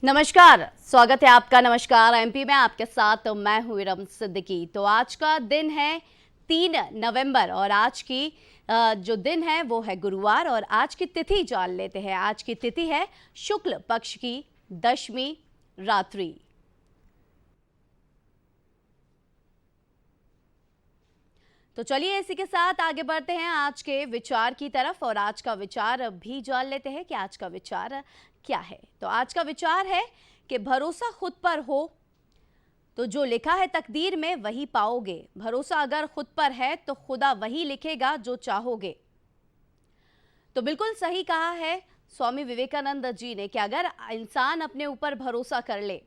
नमस्कार, स्वागत है आपका। नमस्कार एमपी में आपके साथ मैं हूँ इरम सिद्दीकी। तो आज का दिन है 3 नवंबर और आज की जो दिन है वो है गुरुवार और आज की तिथि जान लेते हैं। आज की तिथि है शुक्ल पक्ष की दशमी रात्रि। तो चलिए इसी के साथ आगे बढ़ते हैं आज के विचार की तरफ और आज का विचार भी जान लेते हैं कि आज का विचार क्या है। तो आज का विचार है कि भरोसा खुद पर हो तो जो लिखा है तकदीर में वही पाओगे। भरोसा अगर खुद पर है तो खुदा वही लिखेगा जो चाहोगे। तो बिल्कुल सही कहा है स्वामी विवेकानंद जी ने कि अगर इंसान अपने ऊपर भरोसा कर ले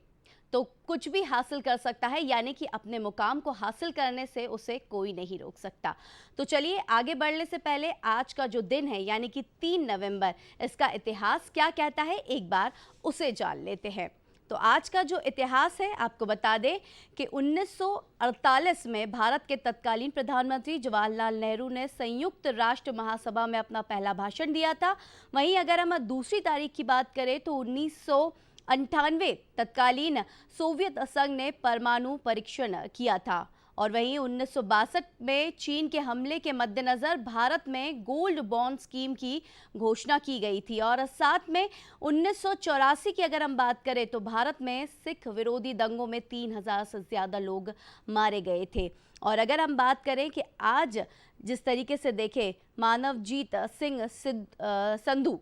तो कुछ भी हासिल कर सकता है, यानी कि अपने मुकाम को हासिल करने से उसे कोई नहीं रोक सकता। तो चलिए आगे बढ़ने से पहले आज का जो दिन है यानी कि 3 नवंबर, इसका इतिहास क्या कहता है एक बार उसे जान लेते हैं। तो आज का जो इतिहास है आपको बता दें कि 1948 में भारत के तत्कालीन प्रधानमंत्री जवाहरलाल नेहरू ने संयुक्त राष्ट्र महासभा में अपना पहला भाषण दिया था। वहीं अगर हम दूसरी तारीख की बात करें तो 1998 तत्कालीन सोवियत संघ ने परमाणु परीक्षण किया था। और वहीं 1962 में चीन के हमले के मद्देनजर भारत में गोल्ड बॉन्ड स्कीम की घोषणा की गई थी। और साथ में 1984 की अगर हम बात करें तो भारत में सिख विरोधी दंगों में 3000 से ज़्यादा लोग मारे गए थे। और अगर हम बात करें कि आज जिस तरीके से देखें मानवजीत सिंह संधू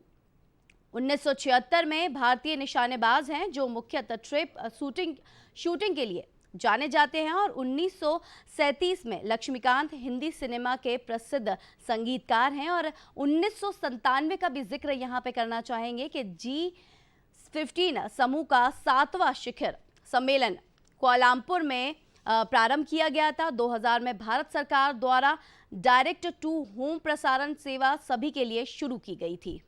1976 में भारतीय निशानेबाज हैं जो मुख्यतः ट्रिप शूटिंग के लिए जाने जाते हैं। और 1937 में लक्ष्मीकांत हिंदी सिनेमा के प्रसिद्ध संगीतकार हैं। और 1997 का भी जिक्र यहाँ पे करना चाहेंगे कि G15 समूह का 7वां शिखर सम्मेलन कुआलालंपुर में प्रारंभ किया गया था। 2000 में भारत सरकार द्वारा डायरेक्ट टू होम प्रसारण सेवा सभी के लिए शुरू की गई थी।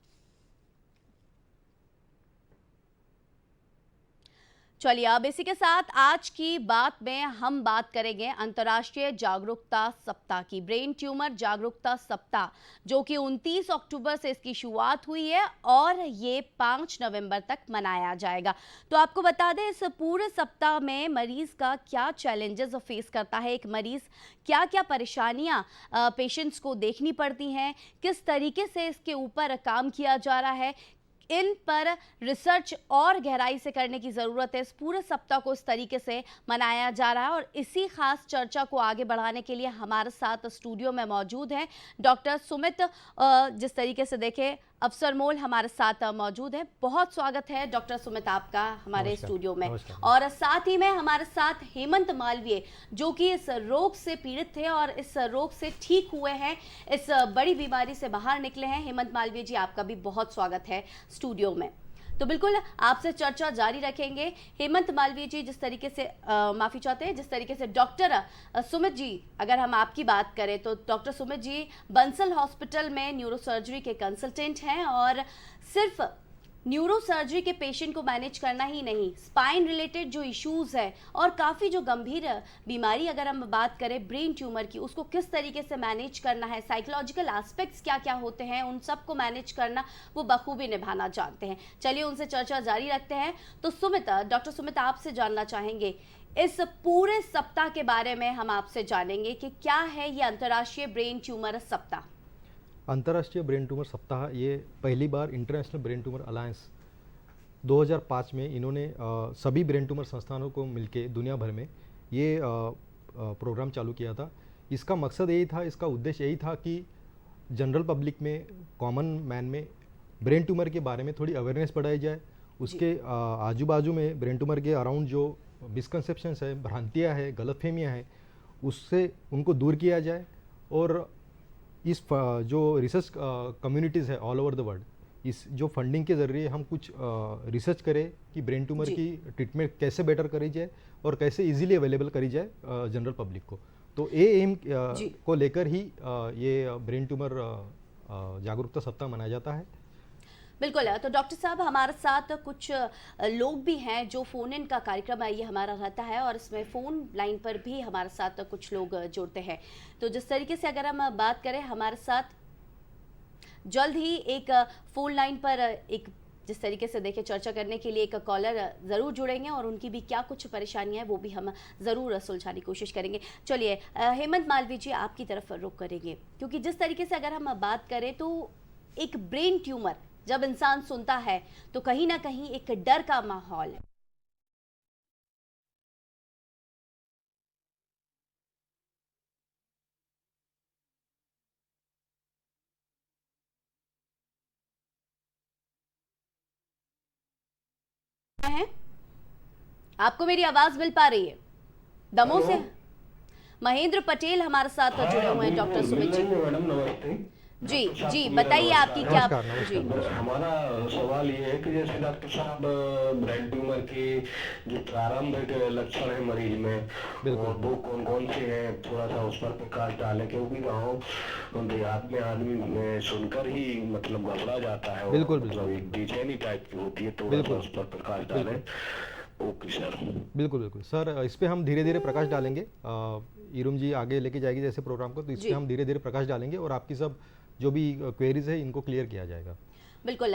चलिए अब इसी के साथ आज की बात में हम बात करेंगे अंतर्राष्ट्रीय जागरूकता सप्ताह की। ब्रेन ट्यूमर जागरूकता सप्ताह जो कि 29 अक्टूबर से इसकी शुरुआत हुई है और ये 5 नवंबर तक मनाया जाएगा। तो आपको बता दें इस पूरे सप्ताह में मरीज का क्या चैलेंजेस फेस करता है, एक मरीज क्या क्या परेशानियां पेशेंट्स को देखनी पड़ती हैं, किस तरीके से इसके ऊपर काम किया जा रहा है, इन पर रिसर्च और गहराई से करने की ज़रूरत है। इस पूरे सप्ताह को इस तरीके से मनाया जा रहा है और इसी खास चर्चा को आगे बढ़ाने के लिए हमारे साथ स्टूडियो में मौजूद हैं डॉक्टर सुमित, जिस तरीके से देखें अफसर मोल हमारे साथ मौजूद है। बहुत स्वागत है डॉक्टर सुमित आपका हमारे स्टूडियो में। और साथ ही में हमारे साथ हेमंत मालवीय जो कि इस रोग से पीड़ित थे और इस रोग से ठीक हुए हैं, इस बड़ी बीमारी से बाहर निकले हैं। हेमंत मालवीय जी आपका भी बहुत स्वागत है स्टूडियो में। तो बिल्कुल आपसे चर्चा जारी रखेंगे। हेमंत मालवीय जी जिस तरीके से माफ़ी चाहते हैं, जिस तरीके से डॉक्टर सुमित जी अगर हम आपकी बात करें तो डॉक्टर सुमित जी बंसल हॉस्पिटल में न्यूरोसर्जरी के कंसल्टेंट हैं और सिर्फ न्यूरो सर्जरी के पेशेंट को मैनेज करना ही नहीं, स्पाइन रिलेटेड जो इश्यूज़ है और काफ़ी जो गंभीर बीमारी अगर हम बात करें ब्रेन ट्यूमर की, उसको किस तरीके से मैनेज करना है, साइकोलॉजिकल एस्पेक्ट्स क्या क्या होते हैं, उन सब को मैनेज करना वो बखूबी निभाना जानते हैं। चलिए उनसे चर्चा जारी रखते हैं। तो सुमित, डॉक्टर सुमित आपसे जानना चाहेंगे इस पूरे सप्ताह के बारे में, हम आपसे जानेंगे कि क्या है ये अंतर्राष्ट्रीय ब्रेन ट्यूमर सप्ताह। अंतर्राष्ट्रीय ब्रेन ट्यूमर सप्ताह ये पहली बार इंटरनेशनल ब्रेन ट्यूमर अलायंस 2005 में इन्होंने सभी ब्रेन ट्यूमर संस्थानों को मिलके दुनिया भर में ये प्रोग्राम चालू किया था। इसका मकसद यही था, इसका उद्देश्य यही था कि जनरल पब्लिक में, कॉमन मैन में ब्रेन ट्यूमर के बारे में थोड़ी अवेयरनेस बढ़ाई जाए। उसके आजू बाजू में ब्रेन ट्यूमर के अराउंड जो मिसकंसेप्शंस है, भ्रांतियाँ हैं, गलतफहमियाँ हैं, उससे उनको दूर किया जाए। और इस जो रिसर्च कम्युनिटीज़ है ऑल ओवर द वर्ल्ड, इस जो फंडिंग के ज़रिए हम कुछ रिसर्च करें कि ब्रेन ट्यूमर की ट्रीटमेंट कैसे बेटर करी जाए और कैसे इजीली अवेलेबल करी जाए जनरल पब्लिक को। तो ये एम को लेकर ही ये ब्रेन ट्यूमर जागरूकता सप्ताह मनाया जाता है। बिल्कुल। तो डॉक्टर साहब हमारे साथ कुछ लोग भी हैं जो फ़ोन इन का कार्यक्रम है ये हमारा रहता है और इसमें फ़ोन लाइन पर भी हमारे साथ कुछ लोग जुड़ते हैं। तो जिस तरीके से अगर हम बात करें, हमारे साथ जल्द ही एक फ़ोन लाइन पर एक जिस तरीके से देखिए चर्चा करने के लिए एक कॉलर ज़रूर जुड़ेंगे और उनकी भी क्या कुछ परेशानियां हैं वो भी हम ज़रूर सुलझाने की कोशिश करेंगे। चलिए हेमंत मालवीय जी आपकी तरफ रुख करेंगे, क्योंकि जिस तरीके से अगर हम बात करें तो एक ब्रेन ट्यूमर जब इंसान सुनता है तो कहीं ना कहीं एक डर का माहौल है। आपको मेरी आवाज मिल पा रही है? दमोह से महेंद्र पटेल हमारे साथ जुड़े हुए हैं डॉक्टर सुमित जी। मैडम नमस्ते। जी डॉक्टर जी साहब मेरा बताइए आपकी क्या नमस्कार जी नमस्कार। हमारा सवाल ये है कि जैसे डॉक्टर साहब ब्रेन ट्यूमर के जो प्रारंभिक लक्षण है मरीज में बिल्कुल। और वो कौन कौन से हैं, थोड़ा सा उस पर प्रकाश डालें, क्योंकि गाँव देहात में आदमी सुनकर ही मतलब घबरा जाता है और बिल्कुल, मतलब बिल्कुल। एक बेचैनी टाइप की होती है, थोड़ा सा बिल्कुल उस पर प्रकाश डालें। Okay sir. बिल्कुल बिल्कुल सर, इस पे हम धीरे धीरे प्रकाश डालेंगे। इरुम जी आगे लेके जाएगी जैसे प्रोग्राम को, तो इस पे जी हम धीरे धीरे प्रकाश डालेंगे और आपकी सब जो भी क्वेरीज है इनको क्लियर किया जाएगा। बिल्कुल।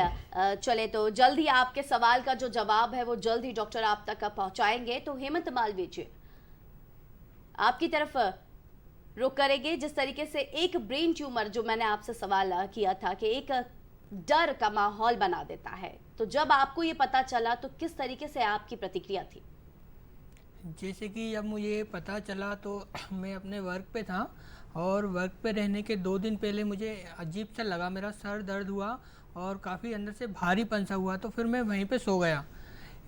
चले तो जल्द ही आपके सवाल का जो जवाब है वो जल्द ही डॉक्टर आप तक पहुंचाएंगे। तो हेमंत मालवीय जी आपकी तरफ रुख करेंगे। जिस तरीके से एक ब्रेन ट्यूमर जो मैंने आपसे सवाल किया था कि एक डर का माहौल बना देता है, तो जब आपको ये पता चला तो किस तरीके से आपकी प्रतिक्रिया थी? जैसे कि जब मुझे पता चला तो मैं अपने वर्क पे था और वर्क पे रहने के 2 दिन पहले मुझे अजीब सा लगा, मेरा सर दर्द हुआ और काफ़ी अंदर से भारीपन सा हुआ, तो फिर मैं वहीं पे सो गया।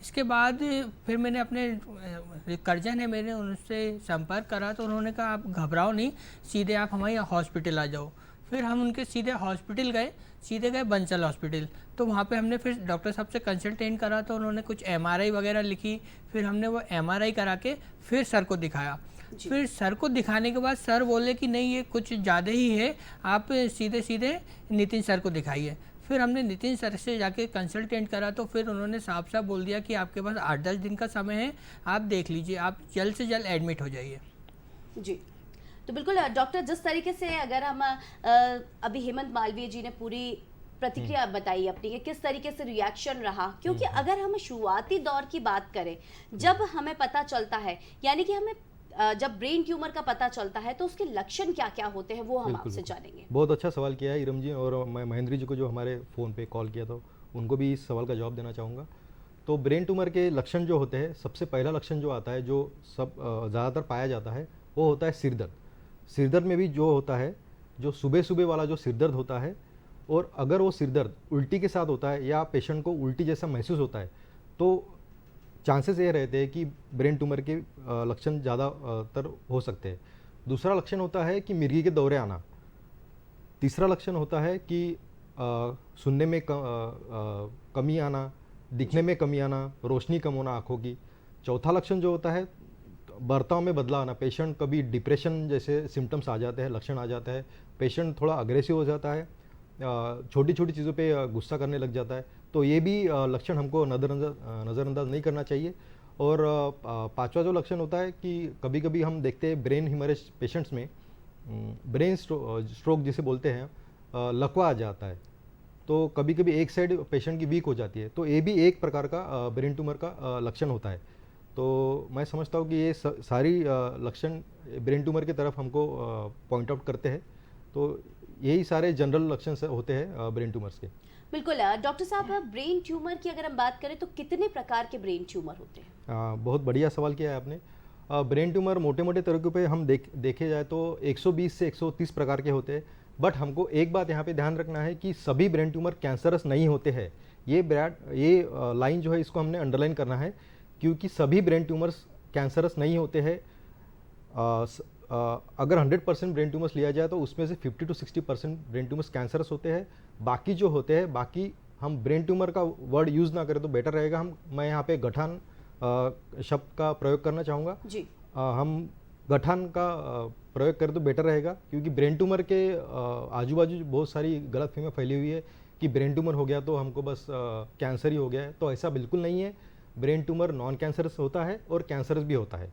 इसके बाद फिर मैंने अपने कर्जन है मेरे, उनसे संपर्क करा तो उन्होंने कहा आप घबराओ नहीं, सीधे आप हमारे हॉस्पिटल आ जाओ। फिर हम उनके सीधे हॉस्पिटल गए, सीधे गए बंसल हॉस्पिटल। तो वहाँ पे हमने फिर डॉक्टर साहब से कंसल्टेंट करा तो उन्होंने कुछ एमआरआई वगैरह लिखी। फिर हमने वो एमआरआई करा के फिर सर को दिखाया। फिर सर को दिखाने के बाद सर बोले कि नहीं ये कुछ ज़्यादा ही है, आप सीधे सीधे नितिन सर को दिखाइए। फिर हमने नितिन सर से जाके कंसल्टेंट करा तो फिर उन्होंने साफ साफ बोल दिया कि आपके पास 8-10 दिन का समय है, आप देख लीजिए, आप जल्द से जल्द एडमिट हो जाइए। जी तो बिल्कुल डॉक्टर, जिस तरीके से अगर हम अभी हेमंत मालवीय जी ने पूरी प्रतिक्रिया बताई अपनी कि किस तरीके से रिएक्शन रहा, क्योंकि अगर हम शुरुआती दौर की बात करें जब हमें पता चलता है, यानी कि हमें जब ब्रेन ट्यूमर का पता चलता है तो उसके लक्षण क्या क्या होते हैं वो हम बिल्कुल आपसे बिल्कुल। जानेंगे। बहुत अच्छा सवाल किया है इरम जी, और मैं महेंद्र जी को जो हमारे फ़ोन पे कॉल किया था उनको भी इस सवाल का जवाब देना चाहूँगा। तो ब्रेन ट्यूमर के लक्षण जो होते हैं, सबसे पहला लक्षण जो आता है, जो सब ज़्यादातर पाया जाता है, वो होता है सिर दर्द। सिर दर्द में भी जो होता है, जो सुबह सुबह वाला जो सिर दर्द होता है, और अगर वो सिर दर्द उल्टी के साथ होता है या पेशेंट को उल्टी जैसा महसूस होता है, तो चांसेस ये रहते हैं कि ब्रेन ट्यूमर के लक्षण ज़्यादातर हो सकते हैं। दूसरा लक्षण होता है कि मिर्गी के दौरे आना। तीसरा लक्षण होता है कि सुनने में कमी आना, दिखने में कमी आना, रोशनी कम होना आँखों की। चौथा लक्षण जो होता है, बर्ताव में बदलाव आना। पेशेंट कभी डिप्रेशन जैसे सिम्टम्स आ जाते हैं, लक्षण आ जाता है। पेशेंट थोड़ा अग्रेसिव हो जाता है, छोटी छोटी चीज़ों पे गुस्सा करने लग जाता है। तो ये भी लक्षण हमको नज़रअंदाज नहीं करना चाहिए। और पांचवा जो लक्षण होता है कि कभी कभी हम देखते हैं ब्रेन हिमरेज पेशेंट्स में, ब्रेन स्ट्रोक जिसे बोलते हैं, लकवा आ जाता है। तो कभी कभी एक साइड पेशेंट की वीक हो जाती है, तो ये भी एक प्रकार का ब्रेन ट्यूमर का लक्षण होता है। तो मैं समझता हूँ कि ये सारी लक्षण ब्रेन ट्यूमर की तरफ हमको पॉइंट आउट करते हैं। तो यही सारे जनरल लक्षण होते हैं ब्रेन ट्यूमर्स के। बिल्कुल डॉक्टर साहब, ब्रेन ट्यूमर की अगर हम बात करें तो कितने प्रकार के ब्रेन ट्यूमर होते हैं? बहुत बढ़िया सवाल किया है आपने। ब्रेन ट्यूमर मोटे मोटे तरीकों पे हम देखे जाए तो 120 से 130 प्रकार के होते हैं। बट हमको एक बात यहाँ पे ध्यान रखना है कि सभी ब्रेन ट्यूमर कैंसरस नहीं होते हैं। ये लाइन जो है इसको हमने अंडरलाइन करना है, क्योंकि सभी ब्रेन ट्यूमर्स कैंसरस नहीं होते हैं। अगर 100% ब्रेन ट्यूमर्स लिया जाए तो उसमें से 50 to 60% ब्रेन ट्यूमर्स कैंसरस होते हैं। बाकी जो होते हैं, बाकी हम ब्रेन ट्यूमर का वर्ड यूज़ ना करें तो बेटर रहेगा। मैं यहाँ पे गठान शब्द का प्रयोग करना चाहूँगा जी। हम गठान का प्रयोग करें तो बेटर रहेगा, क्योंकि ब्रेन ट्यूमर के आजू बाजू बहुत सारी गलतफहमियाँ फैली हुई है कि ब्रेन ट्यूमर हो गया तो हमको बस कैंसर ही हो गया है। तो ऐसा बिल्कुल नहीं है। ब्रेन ट्यूमर नॉन कैंसरस होता है और कैंसरस भी होता है।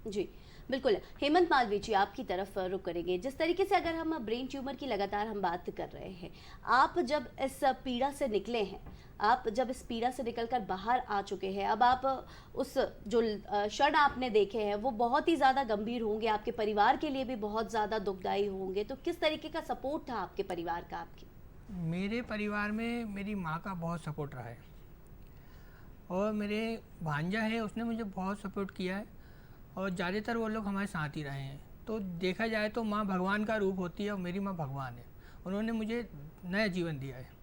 जी बिल्कुल। हेमंत मालवीय जी, आपकी तरफ रुख करेंगे। जिस तरीके से अगर हम ब्रेन ट्यूमर की लगातार हम बात कर रहे हैं, आप जब इस पीड़ा से निकले हैं, आप जब इस पीड़ा से निकलकर बाहर आ चुके हैं, अब आप उस जो क्षण आपने देखे हैं वो बहुत ही ज़्यादा गंभीर होंगे, आपके परिवार के लिए भी बहुत ज़्यादा दुखदायी होंगे। तो किस तरीके का सपोर्ट था आपके परिवार का आपकी? मेरे परिवार में मेरी माँ का बहुत सपोर्ट रहा है और मेरे भांजा है, उसने मुझे बहुत सपोर्ट किया है और ज़्यादातर वो लोग हमारे साथ ही रहे हैं। तो देखा जाए तो माँ भगवान का रूप होती है और मेरी माँ भगवान है। उन्होंने मुझे नया जीवन दिया है।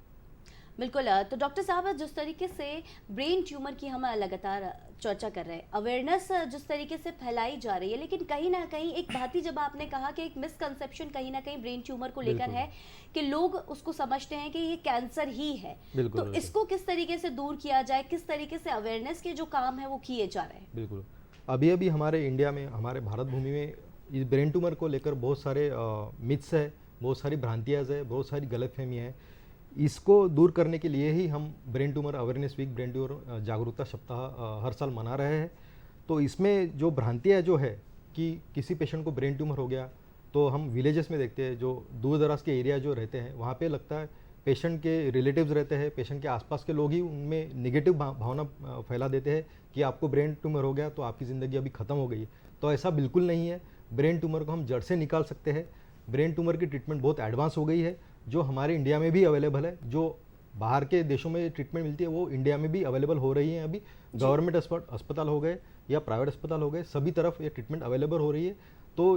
बिल्कुल। तो डॉक्टर साहब, जिस तरीके से ब्रेन ट्यूमर की हम लगातार चर्चा कर रहे हैं, अवेयरनेस जिस तरीके से फैलाई जा रही है, लेकिन कहीं ना कहीं एक बात ही, जब आपने कहा कि एक मिसकंसेप्शन कहीं ना कहीं ब्रेन ट्यूमर को लेकर बिल्कुल। है कि लोग उसको समझते हैं कि ये कैंसर ही है। बिल्कुल, तो बिल्कुल। इसको किस तरीके से दूर किया जाए, किस तरीके से अवेयरनेस के जो काम है वो किए जा रहे हैं? बिल्कुल। अभी अभी हमारे इंडिया में, हमारे भारत भूमि में इस ब्रेन ट्यूमर को लेकर बहुत सारे मिथ्स है, बहुत सारी भ्रांतियाँ है, बहुत सारी गलतफहमियाँ हैं। इसको दूर करने के लिए ही हम brain tumour awareness week, brain tumour जागरूकता सप्ताह हर साल मना रहे हैं। तो इसमें जो भ्रांतियाँ जो है कि किसी पेशेंट को ब्रेन ट्यूमर हो गया, तो हम विलेजेस में देखते हैं, जो दूर दराज के एरिया जो रहते हैं, वहाँ पे लगता है पेशेंट के रिलेटिव्स रहते हैं, पेशेंट के आसपास के लोग ही उनमें नेगेटिव भावना फैला देते हैं कि आपको ब्रेन ट्यूमर हो गया तो आपकी ज़िंदगी अभी ख़त्म हो गई है। तो ऐसा बिल्कुल नहीं है। ब्रेन ट्यूमर को हम जड़ से निकाल सकते हैं। ब्रेन ट्यूमर की ट्रीटमेंट बहुत एडवांस हो गई है, जो हमारे इंडिया में भी अवेलेबल है। जो बाहर के देशों में ट्रीटमेंट मिलती है वो इंडिया में भी अवेलेबल हो रही है। अभी गवर्नमेंट अस्पताल हो गए या प्राइवेट अस्पताल हो गए, सभी तरफ ये ट्रीटमेंट अवेलेबल हो रही है। तो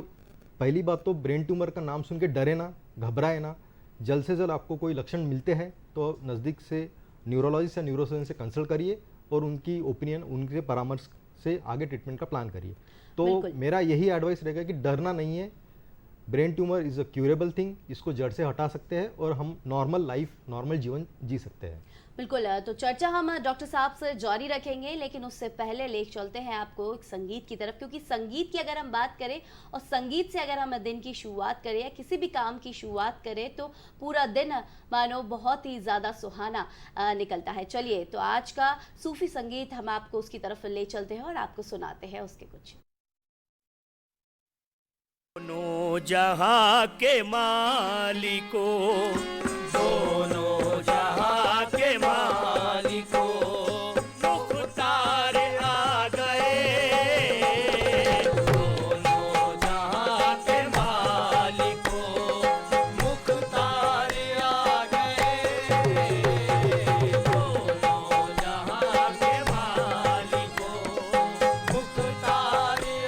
पहली बात तो ब्रेन ट्यूमर का नाम सुन के डरे ना, घबराए ना। जल्द से जल्द आपको कोई लक्षण मिलते हैं तो नज़दीक से न्यूरोलॉजिस्ट या न्यूरोसर्जन से कंसल्ट करिए और उनकी ओपिनियन, उनके परामर्श से आगे ट्रीटमेंट का प्लान करिए। तो बिल्कुल। मेरा यही एडवाइस रहेगा कि डरना नहीं है। Brain tumour is a curable thing, इसको जड़ से हटा सकते हैं और हम नॉर्मल लाइफ, नॉर्मल जीवन जी सकते हैं। बिल्कुल। तो चर्चा हम डॉक्टर साहब से जारी रखेंगे, लेकिन उससे पहले ले चलते हैं आपको एक संगीत की तरफ, क्योंकि संगीत की अगर हम बात करें और संगीत से अगर हम दिन की शुरुआत करें या किसी भी काम की शुरुआत करें तो पूरा दिन मानो बहुत ही ज़्यादा सुहाना निकलता है। चलिए, तो आज का सूफी संगीत हम आपको उसकी तरफ ले चलते हैं और आपको सुनाते हैं उसके कुछ। दोनों जहां के मालिकों, दोनों जहां के मालिकों, मुख्तार आ गए। दोनों जहां के मालिकों, मुख्तार आ गए। दोनों जहां के मालिकों, मुख्तार आ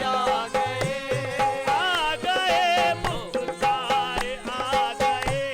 गए। मुख्तार आ गए।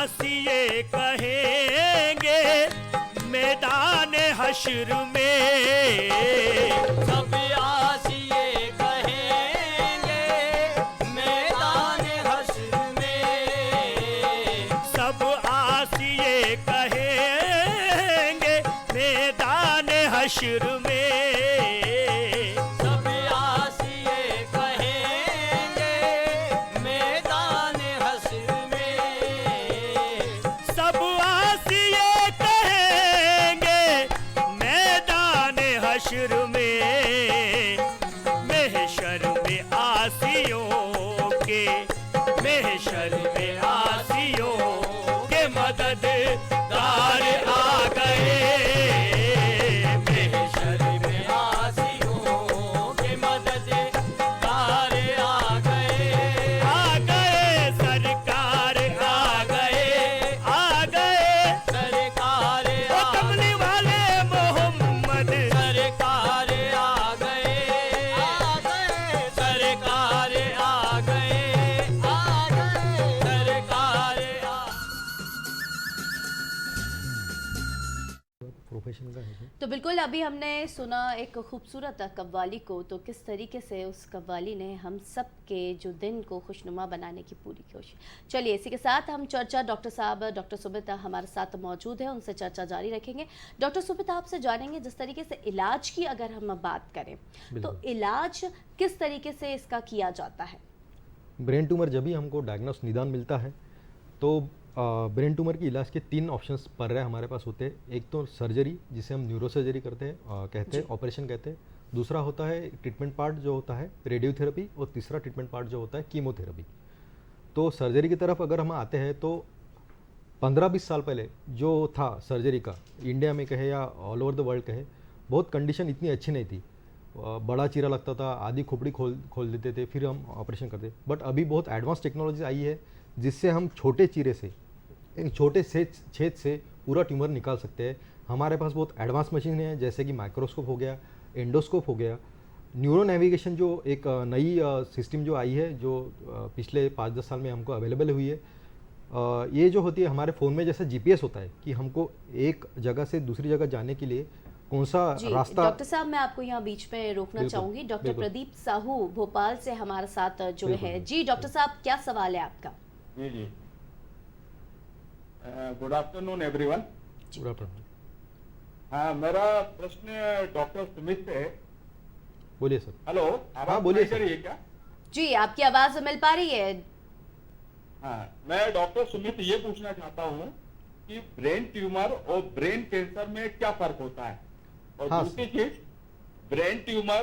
आसिए कहेंगे मैदान हश्र में, सब आसिए कहेंगे मैदान हश्र में, सब आसिए कहेंगे मैदान हश्र में, सब आसिए कहेंगे मैदान हश्र में, सब आसिए कहेंगे मैदान हश्र में, महशर में आसियों के, महशर में आसियों के मददगार आ गए, महशर में आसियों के मददगार आ गए सरकार आ गए, आ गए सरकार ओ कमली वाले मोहम्मद, सरकार आ गए, सरकार आ गए, सरकार आ प्रोफेशन का है। तो बिल्कुल अभी हमने सुना एक खूबसूरत कव्वाली को, तो किस तरीके से उस कव्वाली ने हम सब के जो दिन को खुशनुमा बनाने की पूरी कोशिश। चलिए इसी के साथ हम चर्चा डॉक्टर साहब, डॉक्टर सुमित हमारे साथ मौजूद हैं, उनसे चर्चा जारी रखेंगे। डॉक्टर सुमित आपसे जानेंगे जिस तरीके से इलाज की अगर हम बात करें तो इलाज किस तरीके से इसका किया जाता है? ब्रेन ट्यूमर जब भी हमको डायग्नोस निदान मिलता है तो ब्रेन ट्यूमर की इलाज के 3 ऑप्शंस पर रहे हमारे पास होते हैं। एक तो सर्जरी जिसे हम न्यूरोसर्जरी करते हैं, कहते हैं ऑपरेशन कहते हैं। दूसरा होता है ट्रीटमेंट पार्ट जो होता है रेडियोथेरेपी, और तीसरा ट्रीटमेंट पार्ट जो होता है कीमोथेरेपी। तो सर्जरी की तरफ अगर हम आते हैं तो 15-20 साल पहले जो था सर्जरी का, इंडिया में कहे या ऑल ओवर द वर्ल्ड कहे, बहुत कंडीशन इतनी अच्छी नहीं थी। बड़ा चीरा लगता था, आधी खोपड़ी खोल देते थे, फिर हम ऑपरेशन करते। बट अभी बहुत एडवांस टेक्नोलॉजी आई है जिससे हम छोटे चीरे से, एक छोटे से छेद से पूरा ट्यूमर निकाल सकते हैं। हमारे पास बहुत एडवांस मशीन है जैसे कि माइक्रोस्कोप हो गया, एंडोस्कोप हो गया, न्यूरो नेविगेशन जो एक नई सिस्टम जो आई है, जो पिछले 5-10 साल में हमको अवेलेबल हुई है। ये जो होती है हमारे फ़ोन में जैसा GPS होता है कि हमको एक जगह से दूसरी जगह जाने के लिए कौन सा रास्ता। डॉक्टर साहब मैं आपको यहाँ बीच में रोकना चाहूंगी। डॉक्टर प्रदीप साहू भोपाल से हमारे साथ जुड़े हैं। जी डॉक्टर साहब, क्या सवाल है आपका? जी जी, गुड आफ्टरनून एवरीवन। पूरा प्रश्न हाँ, मेरा प्रश्न डॉक्टर सुमित से है। बोलिए सर। हेलो, हाँ बोलिए सर। करिए क्या? जी आपकी आवाज मिल पा रही है? हाँ, मैं डॉक्टर सुमित ये पूछना चाहता हूँ कि ब्रेन ट्यूमर और ब्रेन कैंसर में क्या फर्क होता है, और हाँ, दूसरी चीज ब्रेन ट्यूमर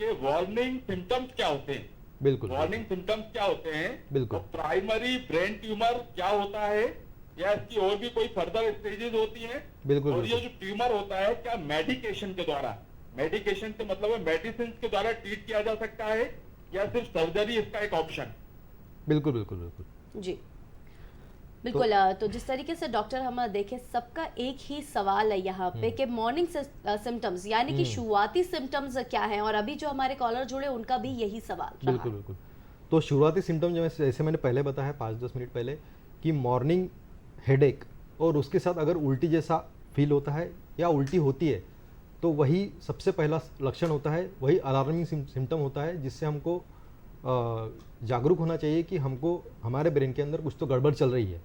के वार्निंग सिम्टम्स क्या होते हैं? बिल्कुल वार्निंग सिम्टम्स क्या होते हैं? बिल्कुल। और प्राइमरी ब्रेन ट्यूमर क्या होता है, या इसकी और भी कोई फर्दर स्टेजेस होती हैं? बिल्कुल और ये जो ट्यूमर होता है क्या मेडिकेशन के द्वारा, मेडिकेशन से मतलब है मेडिसिन के द्वारा ट्रीट किया जा सकता है, या सिर्फ सर्जरी इसका एक ऑप्शन? बिल्कुल बिल्कुल बिल्कुल जी बिल्कुल। तो जिस तरीके से डॉक्टर हम देखें, सबका एक ही सवाल है यहाँ पे कि मॉर्निंग सिम्टम्स यानी कि शुरुआती सिम्टम्स क्या हैं, और अभी जो हमारे कॉलर जुड़े उनका भी यही सवाल रहा बिल्कुल है। बिल्कुल। तो शुरुआती सिम्टम जैसे मैंने पहले बताया 5-10 मिनट पहले कि मॉर्निंग हेडेक, और उसके साथ अगर उल्टी जैसा फील होता है या उल्टी होती है तो वही सबसे पहला लक्षण होता है, वही अलार्मिंग सिम्टम होता है जिससे हमको जागरूक होना चाहिए कि हमको हमारे ब्रेन के अंदर कुछ तो गड़बड़ चल रही है।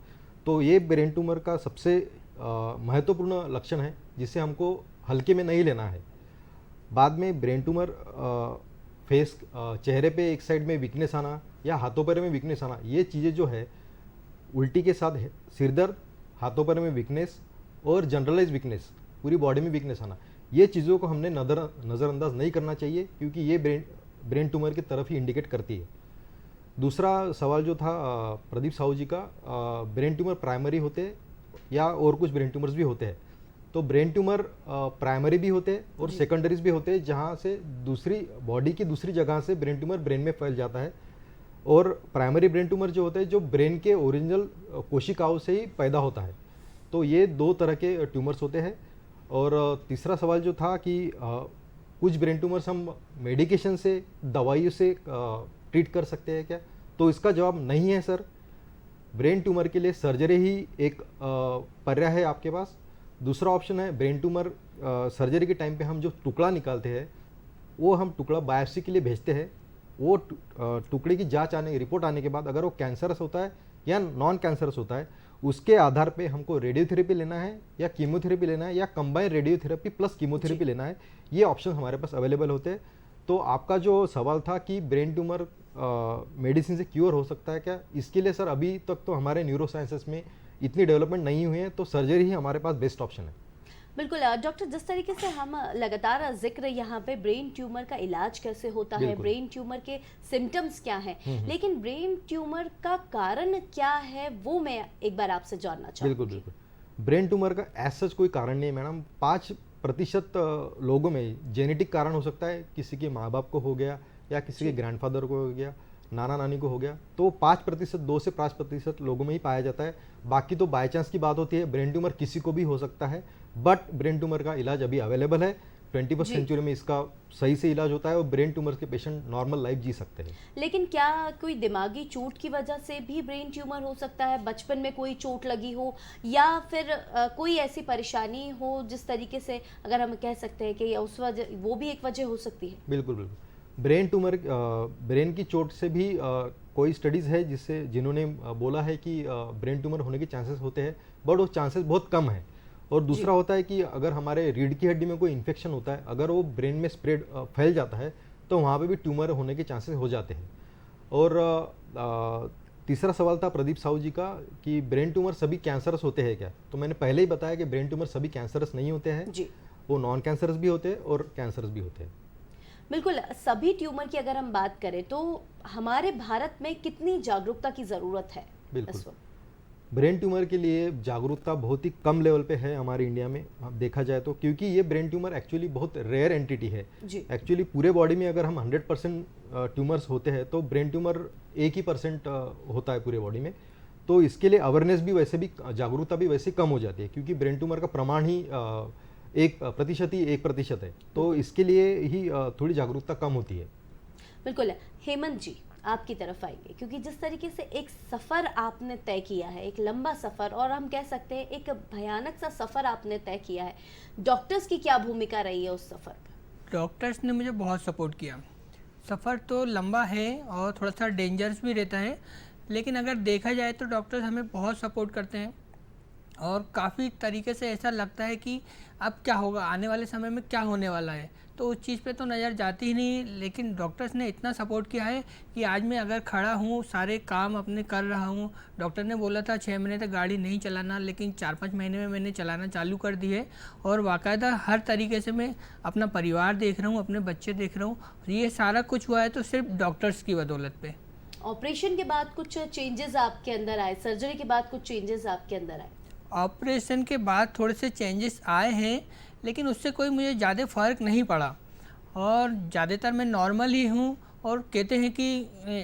तो ये ब्रेन ट्यूमर का सबसे महत्वपूर्ण लक्षण है जिसे हमको हल्के में नहीं लेना है। बाद में ब्रेन ट्यूमर फेस, चेहरे पे एक साइड में वीकनेस आना या हाथों पैर में वीकनेस आना, ये चीज़ें जो है उल्टी के साथ सिरदर्द, हाथों पैर में वीकनेस और जनरलाइज वीकनेस, पूरी बॉडी में वीकनेस आना, ये चीज़ों को हमने नज़रअंदाज नहीं करना चाहिए क्योंकि ये ब्रेन ट्यूमर की तरफ ही इंडिकेट करती है। दूसरा सवाल जो था प्रदीप साहू जी का, ब्रेन ट्यूमर प्राइमरी होते हैं या और कुछ ब्रेन ट्यूमर्स भी होते हैं। तो ब्रेन ट्यूमर प्राइमरी भी होते हैं और सेकेंडरीज भी होते हैं, जहाँ से दूसरी बॉडी की दूसरी जगह से ब्रेन ट्यूमर ब्रेन में फैल जाता है। और प्राइमरी ब्रेन ट्यूमर जो होते हैं जो ब्रेन के ओरिजिनल कोशिकाओं से ही पैदा होता है। तो ये 2 तरह के ट्यूमर्स होते हैं। और तीसरा सवाल जो था कि कुछ ब्रेन ट्यूमर्स हम मेडिकेशन से, दवाइयों से ट्रीट कर सकते हैं क्या, तो इसका जवाब नहीं है सर। ब्रेन ट्यूमर के लिए सर्जरी ही एक पर्याय है आपके पास। दूसरा ऑप्शन है ब्रेन ट्यूमर सर्जरी के टाइम पे हम जो टुकड़ा निकालते हैं वो हम टुकड़ा बायोप्सी के लिए भेजते हैं। वो टुकड़े की जांच आने रिपोर्ट आने के बाद अगर वो कैंसरस होता है या नॉन कैंसरस होता है उसके आधार पे हमको रेडियोथेरेपी लेना है या कीमोथेरेपी लेना है या कंबाइन रेडियोथेरेपी प्लस कीमोथेरेपी लेना है, ये ऑप्शन हमारे पास अवेलेबल होते हैं। तो आपका जो सवाल था कि ब्रेन ट्यूमर मेडिसिन से क्योर हो सकता है क्या, इसके लिए सर अभी तक तो हमारे न्यूरो साइंसेस में इतनी डेवलपमेंट नहीं हुई है, तो सर्जरी ही हमारे पास बेस्ट ऑप्शन है। बिल्कुल डॉक्टर, जिस तरीके से हम लगातार जिक्र यहाँ पे ब्रेन ट्यूमर का इलाज कैसे होता है, ब्रेन ट्यूमर के सिम्टम्स क्या हैं, लेकिन ब्रेन ट्यूमर का कारण क्या है वो मैं एक बार आपसे जानना चाहूँगी। बिल्कुल बिल्कुल, ब्रेन ट्यूमर का ऐसा कोई कारण नहीं है मैडम। 5% लोगों में जेनेटिक कारण हो सकता है, किसी के माँ बाप को हो गया या किसी के ग्रैंडफादर को हो गया, नाना नानी को हो गया, तो 5%, 2 से 5% लोगों में ही पाया जाता है। बाकी तो बाय चांस की बात होती है। ब्रेन ट्यूमर किसी को भी हो सकता है, बट ब्रेन ट्यूमर का इलाज अभी अवेलेबल है। 21st सेंचुरी में इसका सही से इलाज होता है और ब्रेन ट्यूमर के पेशेंट नॉर्मल लाइफ जी सकते हैं। लेकिन क्या कोई दिमागी चोट की वजह से भी ब्रेन ट्यूमर हो सकता है, बचपन में कोई चोट लगी हो या फिर कोई ऐसी परेशानी हो जिस तरीके से अगर हम कह सकते हैं कि उस वजह वो भी एक वजह हो सकती है? बिल्कुल बिल्कुल, ब्रेन ट्यूमर ब्रेन की चोट से भी कोई स्टडीज़ है जिन्होंने बोला है कि ब्रेन ट्यूमर होने के चांसेस होते हैं, बट वो चांसेस बहुत कम है। और दूसरा होता है कि अगर हमारे रीढ़ की हड्डी में कोई इन्फेक्शन होता है, अगर वो ब्रेन में स्प्रेड फैल जाता है तो वहाँ पे भी ट्यूमर होने के चांसेस हो जाते हैं। और तीसरा सवाल था प्रदीप साहू जी का कि ब्रेन ट्यूमर सभी कैंसरस होते हैं क्या, तो मैंने पहले ही बताया कि ब्रेन ट्यूमर सभी कैंसरस नहीं होते हैं जी। वो नॉन कैंसरस भी होते हैं और कैंसरस भी होते हैं। बिल्कुल, सभी ट्यूमर की अगर हम बात करें तो हमारे भारत में कितनी जागरूकता की ज़रूरत है? बिल्कुल, इस वक्त ब्रेन ट्यूमर के लिए जागरूकता बहुत ही कम लेवल पे है हमारे इंडिया में देखा जाए तो, क्योंकि ये ब्रेन ट्यूमर एक्चुअली बहुत रेयर एंटिटी है। एक्चुअली पूरे बॉडी में अगर हम 100% ट्यूमर्स होते हैं तो ब्रेन ट्यूमर 1% होता है पूरे बॉडी में। तो इसके लिए अवेयरनेस भी वैसे भी, जागरूकता भी वैसे कम हो जाती है, क्योंकि ब्रेन ट्यूमर का प्रमाण ही 1% है, तो इसके लिए ही थोड़ी जागरूकता कम होती है। बिल्कुल। हेमंत जी, आपकी तरफ आएंगे, क्योंकि जिस तरीके से एक सफ़र आपने तय किया है, एक लंबा सफ़र और हम कह सकते हैं एक भयानक सा सफ़र आपने तय किया है, डॉक्टर्स की क्या भूमिका रही है उस सफ़र पर? डॉक्टर्स ने मुझे बहुत सपोर्ट किया। सफ़र तो लंबा है और थोड़ा सा डेंजरस भी रहता है, लेकिन अगर देखा जाए तो डॉक्टर्स हमें बहुत सपोर्ट करते हैं और काफ़ी तरीके से ऐसा लगता है कि अब क्या होगा, आने वाले समय में क्या होने वाला है, तो उस चीज़ पे तो नज़र जाती ही नहीं। लेकिन डॉक्टर्स ने इतना सपोर्ट किया है कि आज मैं अगर खड़ा हूँ, सारे काम अपने कर रहा हूँ। डॉक्टर ने बोला था 6 महीने तक गाड़ी नहीं चलाना, लेकिन 4-5 महीने में मैंने चलाना चालू कर दी है और बाकायदा हर तरीके से मैं अपना परिवार देख रहा हूँ, अपने बच्चे देख रहा हूँ। ये सारा कुछ हुआ है तो सिर्फ डॉक्टर्स की बदौलत पे। ऑपरेशन के बाद कुछ चेंजेस आपके अंदर आए, सर्जरी के बाद कुछ चेंजेस आपके अंदर आए? ऑपरेशन के बाद थोड़े से चेंजेस आए हैं, लेकिन उससे कोई मुझे ज़्यादा फ़र्क नहीं पड़ा और ज़्यादातर मैं नॉर्मल ही हूँ। और कहते हैं कि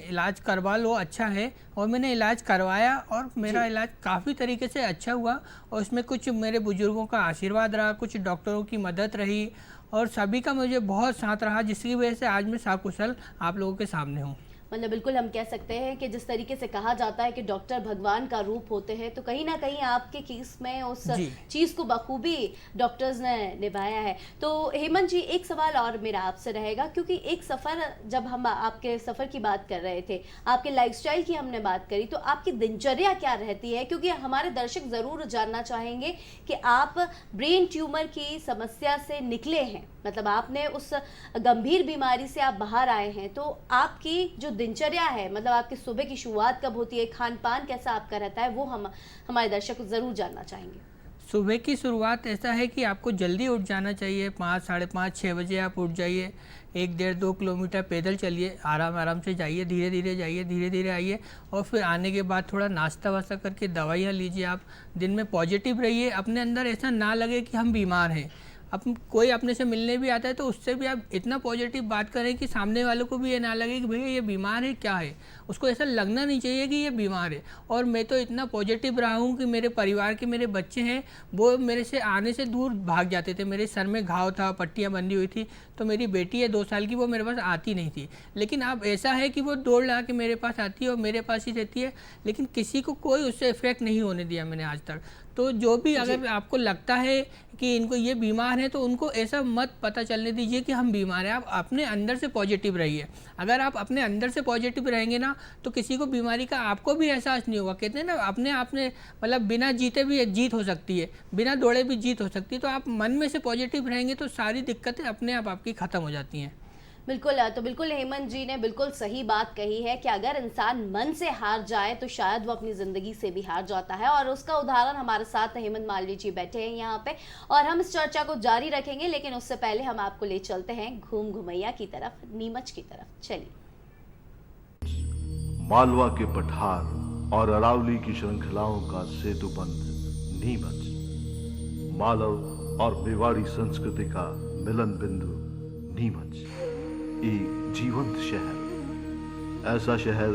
इलाज करवा लो, अच्छा है, और मैंने इलाज करवाया और मेरा इलाज काफ़ी तरीके से अच्छा हुआ। और उसमें कुछ मेरे बुज़ुर्गों का आशीर्वाद रहा, कुछ डॉक्टरों की मदद रही और सभी का मुझे बहुत साथ रहा, जिसकी वजह से आज मैं सकुशल आप लोगों के सामने हूँ। मतलब बिल्कुल हम कह सकते हैं कि जिस तरीके से कहा जाता है कि डॉक्टर भगवान का रूप होते हैं, तो कहीं ना कहीं आपके केस में उस चीज़ को बखूबी डॉक्टर्स ने निभाया है। तो हेमंत जी, एक सवाल और मेरा आपसे रहेगा, क्योंकि एक सफ़र, जब हम आपके सफ़र की बात कर रहे थे, आपके लाइफस्टाइल की हमने बात करी, तो आपकी दिनचर्या क्या रहती है? क्योंकि हमारे दर्शक ज़रूर जानना चाहेंगे कि आप ब्रेन ट्यूमर की समस्या से निकले हैं, मतलब आपने उस गंभीर बीमारी से आप बाहर आए हैं, तो आपकी जो दिनचर्या है, मतलब आपकी सुबह की शुरुआत कब होती है, खान पान कैसा आपका रहता है, वो हमारे दर्शक ज़रूर जानना चाहेंगे। सुबह की शुरुआत ऐसा है कि आपको जल्दी उठ जाना चाहिए, 5, 5:30, 6 बजे आप उठ जाइए, 1-1.5-2 किलोमीटर पैदल चलिए, आराम से जाइए, धीरे धीरे जाइए, धीरे धीरे आइए और फिर आने के बाद थोड़ा नाश्ता वास्ता करके दवाइयाँ लीजिए। आप दिन में पॉजिटिव रहिए, अपने अंदर ऐसा ना लगे कि हम बीमार हैं। अब कोई अपने से मिलने भी आता है तो उससे भी आप इतना पॉजिटिव बात करें कि सामने वालों को भी ये ना लगे कि भैया ये बीमार है, क्या है, उसको ऐसा लगना नहीं चाहिए कि ये बीमार है। और मैं तो इतना पॉजिटिव रहा हूँ कि मेरे परिवार के मेरे बच्चे हैं, वो मेरे से आने से दूर भाग जाते थे। मेरे सर में घाव था, पट्टियाँ बंधी हुई थी, तो मेरी बेटी है 2 साल की, वो मेरे पास आती नहीं थी। लेकिन अब ऐसा है कि वो दौड़ लगा के मेरे पास आती है और मेरे पास ही रहती है, लेकिन किसी को कोई उससे इफेक्ट नहीं होने दिया मैंने आज तक। तो जो भी अगर आपको लगता है कि इनको ये बीमार है, तो उनको ऐसा मत पता चलने दीजिए कि हम बीमार हैं। आप अपने अंदर से पॉजिटिव रहिए। अगर आप अपने अंदर से पॉजिटिव रहेंगे ना, तो किसी को बीमारी का आपको भी एहसास नहीं होगा। कहते हैं ना, अपने आप में मतलब बिना जीते भी जीत हो सकती है, बिना दौड़े भी जीत हो सकती है। तो आप मन में से पॉजिटिव रहेंगे तो सारी दिक्कतें अपने आप आपकी ख़त्म हो जाती हैं। बिल्कुल, तो बिल्कुल हेमंत जी ने बिल्कुल सही बात कही है कि अगर इंसान मन से हार जाए तो शायद वो अपनी ज़िंदगी से भी हार जाता है। और उसका उदाहरण हमारे साथ हेमंत मालवीय जी बैठे हैं यहाँ पे, और हम इस चर्चा को जारी रखेंगे, लेकिन उससे पहले हम आपको ले चलते हैं घूम घुमैया की तरफ, नीमच की तरफ। चलिए। मालवा के पठार और अरावली की श्रृंखलाओं का सेतुबंध नीमच, मालव और मेवाड़ी संस्कृति का मिलन बिंदु नीमच, एक जीवंत शहर, ऐसा शहर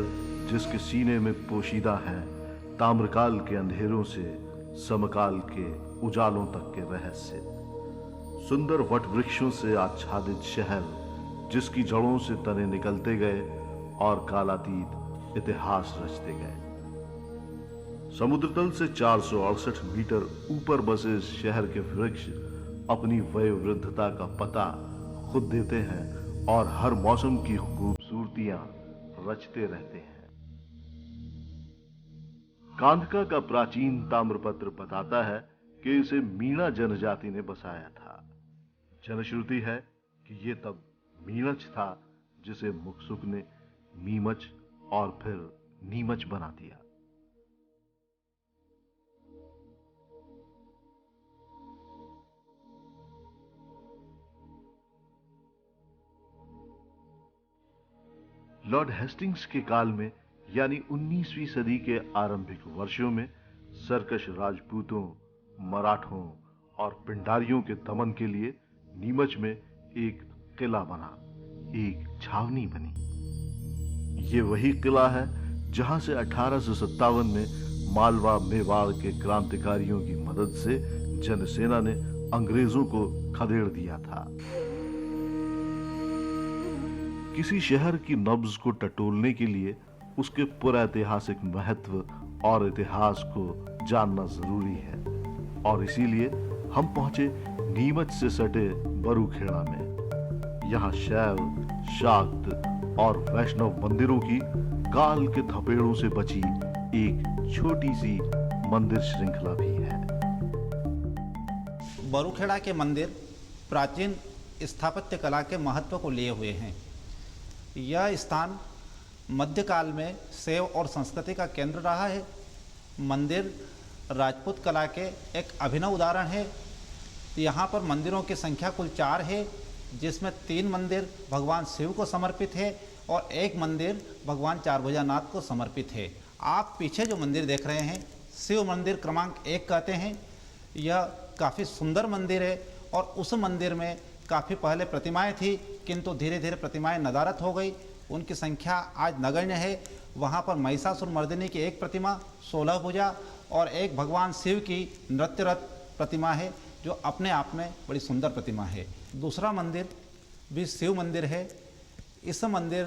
जिसके सीने में पोशीदा है ताम्रकाल के अंधेरों से समकाल के उजालों तक के रहस्य। सुंदर वट वृक्षों से आच्छादित शहर जिसकी जड़ों से तने निकलते गए और कालातीत इतिहास रचते गए। समुद्र तल से 468 मीटर ऊपर बसे इस शहर के वृक्ष अपनी वयोवृद्धता का पता खुद देते हैं और हर मौसम की खूबसूरतियां रचते रहते हैं। कांधका का प्राचीन ताम्रपत्र बताता है कि इसे मीणा जनजाति ने बसाया था। जनश्रुति है कि ये तब मीणच था जिसे मुक्सुक ने मीमच और फिर नीमच बना दिया। लॉर्ड हेस्टिंग्स के काल में यानी 19वीं सदी के आरंभिक वर्षों में सरकश राजपूतों, मराठों और पिंडारियों के दमन के लिए नीमच में एक किला बना, एक छावनी बनी। ये वही किला है जहां से 1857 में मालवा मेवाड़ के क्रांतिकारियों की मदद से जनसेना ने अंग्रेजों को खदेड़ दिया था। किसी शहर की नब्ज को टटोलने के लिए उसके पुराैतिहासिक महत्व और इतिहास को जानना जरूरी है, और इसीलिए हम पहुंचे नीमच से सटे बरूखेड़ा में। यहाँ शैव, शाक्त और वैष्णव मंदिरों की काल के थपेड़ों से बची एक छोटी सी मंदिर श्रृंखला भी है। बरूखेड़ा के मंदिर प्राचीन स्थापत्य कला के महत्व को लिए हुए हैं। यह स्थान मध्यकाल में शैव और संस्कृति का केंद्र रहा है। मंदिर राजपूत कला के एक अभिनव उदाहरण है। यहाँ पर मंदिरों की संख्या कुल 4 है, जिसमें 3 मंदिर भगवान शिव को समर्पित है और 1 मंदिर भगवान चारभुजानाथ को समर्पित है। आप पीछे जो मंदिर देख रहे हैं शिव मंदिर क्रमांक 1 कहते हैं। यह काफ़ी सुंदर मंदिर है और उस मंदिर में काफ़ी पहले प्रतिमाएं थी, किंतु धीरे धीरे प्रतिमाएं नदारत हो गई। उनकी संख्या आज नगण्य है। वहाँ पर महिषासुर मर्दिनी की एक प्रतिमा 16 भुजा और एक भगवान शिव की नृत्यरत प्रतिमा है, जो अपने आप में बड़ी सुंदर प्रतिमा है। दूसरा मंदिर भी शिव मंदिर है। इस मंदिर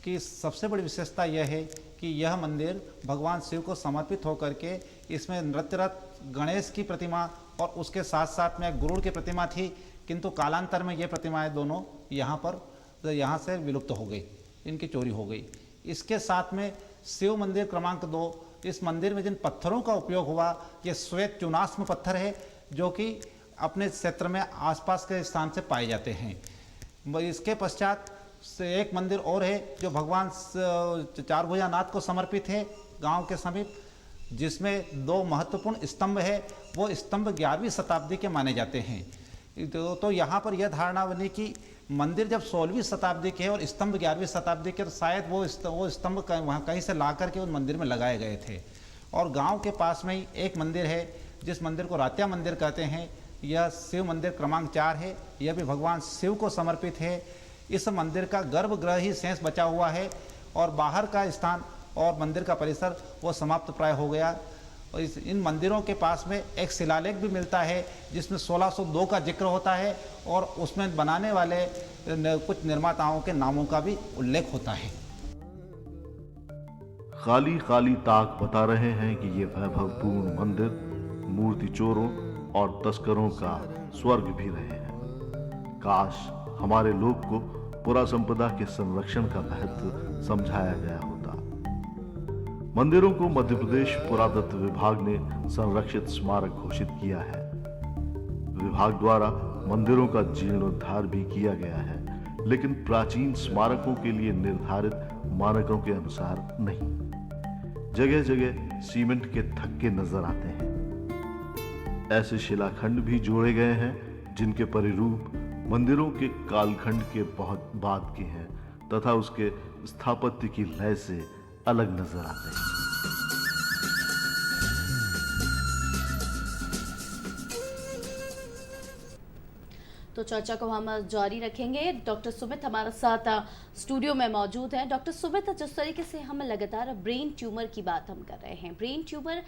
की सबसे बड़ी विशेषता यह है कि यह मंदिर भगवान शिव को समर्पित होकर के इसमें नृत्यरत गणेश की प्रतिमा और उसके साथ साथ में गुरुड़ की प्रतिमा थी, किंतु कालांतर में ये प्रतिमाएं दोनों यहाँ से विलुप्त हो गई, इनकी चोरी हो गई। इसके साथ में शिव मंदिर क्रमांक 2, इस मंदिर में जिन पत्थरों का उपयोग हुआ ये श्वेत चुनास्म पत्थर है, जो कि अपने क्षेत्र में आसपास के स्थान से पाए जाते हैं। इसके पश्चात से एक मंदिर और है जो भगवान चारभुजानाथ को समर्पित है गांव के समीप, जिसमें 2 महत्वपूर्ण स्तंभ है। वो स्तंभ 11वीं शताब्दी के माने जाते हैं। तो यहाँ पर यह धारणा बनी कि मंदिर जब 16वीं शताब्दी के है और स्तंभ 11वीं शताब्दी के, तो शायद वो स्तंभ वहाँ कहीं से ला करके उस मंदिर में लगाए गए थे। और गांव के पास में ही एक मंदिर है जिस मंदिर को रात्या मंदिर कहते हैं। यह शिव मंदिर क्रमांक 4 है। यह भी भगवान शिव को समर्पित है। इस मंदिर का गर्भगृह ही शेष बचा हुआ है और बाहर का स्थान और मंदिर का परिसर वो समाप्त प्राय हो गया। और इन मंदिरों के पास में एक शिलालेख भी मिलता है जिसमें 1602 का जिक्र होता है और उसमें बनाने वाले कुछ निर्माताओं के नामों का भी उल्लेख होता है। खाली खाली ताक बता रहे हैं कि ये वैभवपूर्ण मंदिर मूर्ति चोरों और तस्करों का स्वर्ग भी रहे हैं। काश हमारे लोग को पुरा संपदा के संरक्षण का महत्व समझाया गया होता। मंदिरों को मध्य प्रदेश पुरातत्व विभाग ने संरक्षित स्मारक घोषित किया है। विभाग द्वारा मंदिरों का जीर्णोद्धार भी किया गया है, लेकिन प्राचीन स्मारकों के लिए निर्धारित मानकों के अनुसार नहीं। जगह जगह सीमेंट के थक्के नजर आते हैं। ऐसे शिलाखंड भी जोड़े गए हैं जिनके परिरूप मंदिरों के कालखंड के बहुत बाद के हैं तथा उसके स्थापत्य की लय से अलग नजर आते हैं। तो चर्चा को हम जारी रखेंगे। डॉक्टर सुमित हमारे साथ स्टूडियो में मौजूद हैं। डॉक्टर सुमित, जिस तरीके से हम लगातार ब्रेन ट्यूमर की बात हम कर रहे हैं, ब्रेन ट्यूमर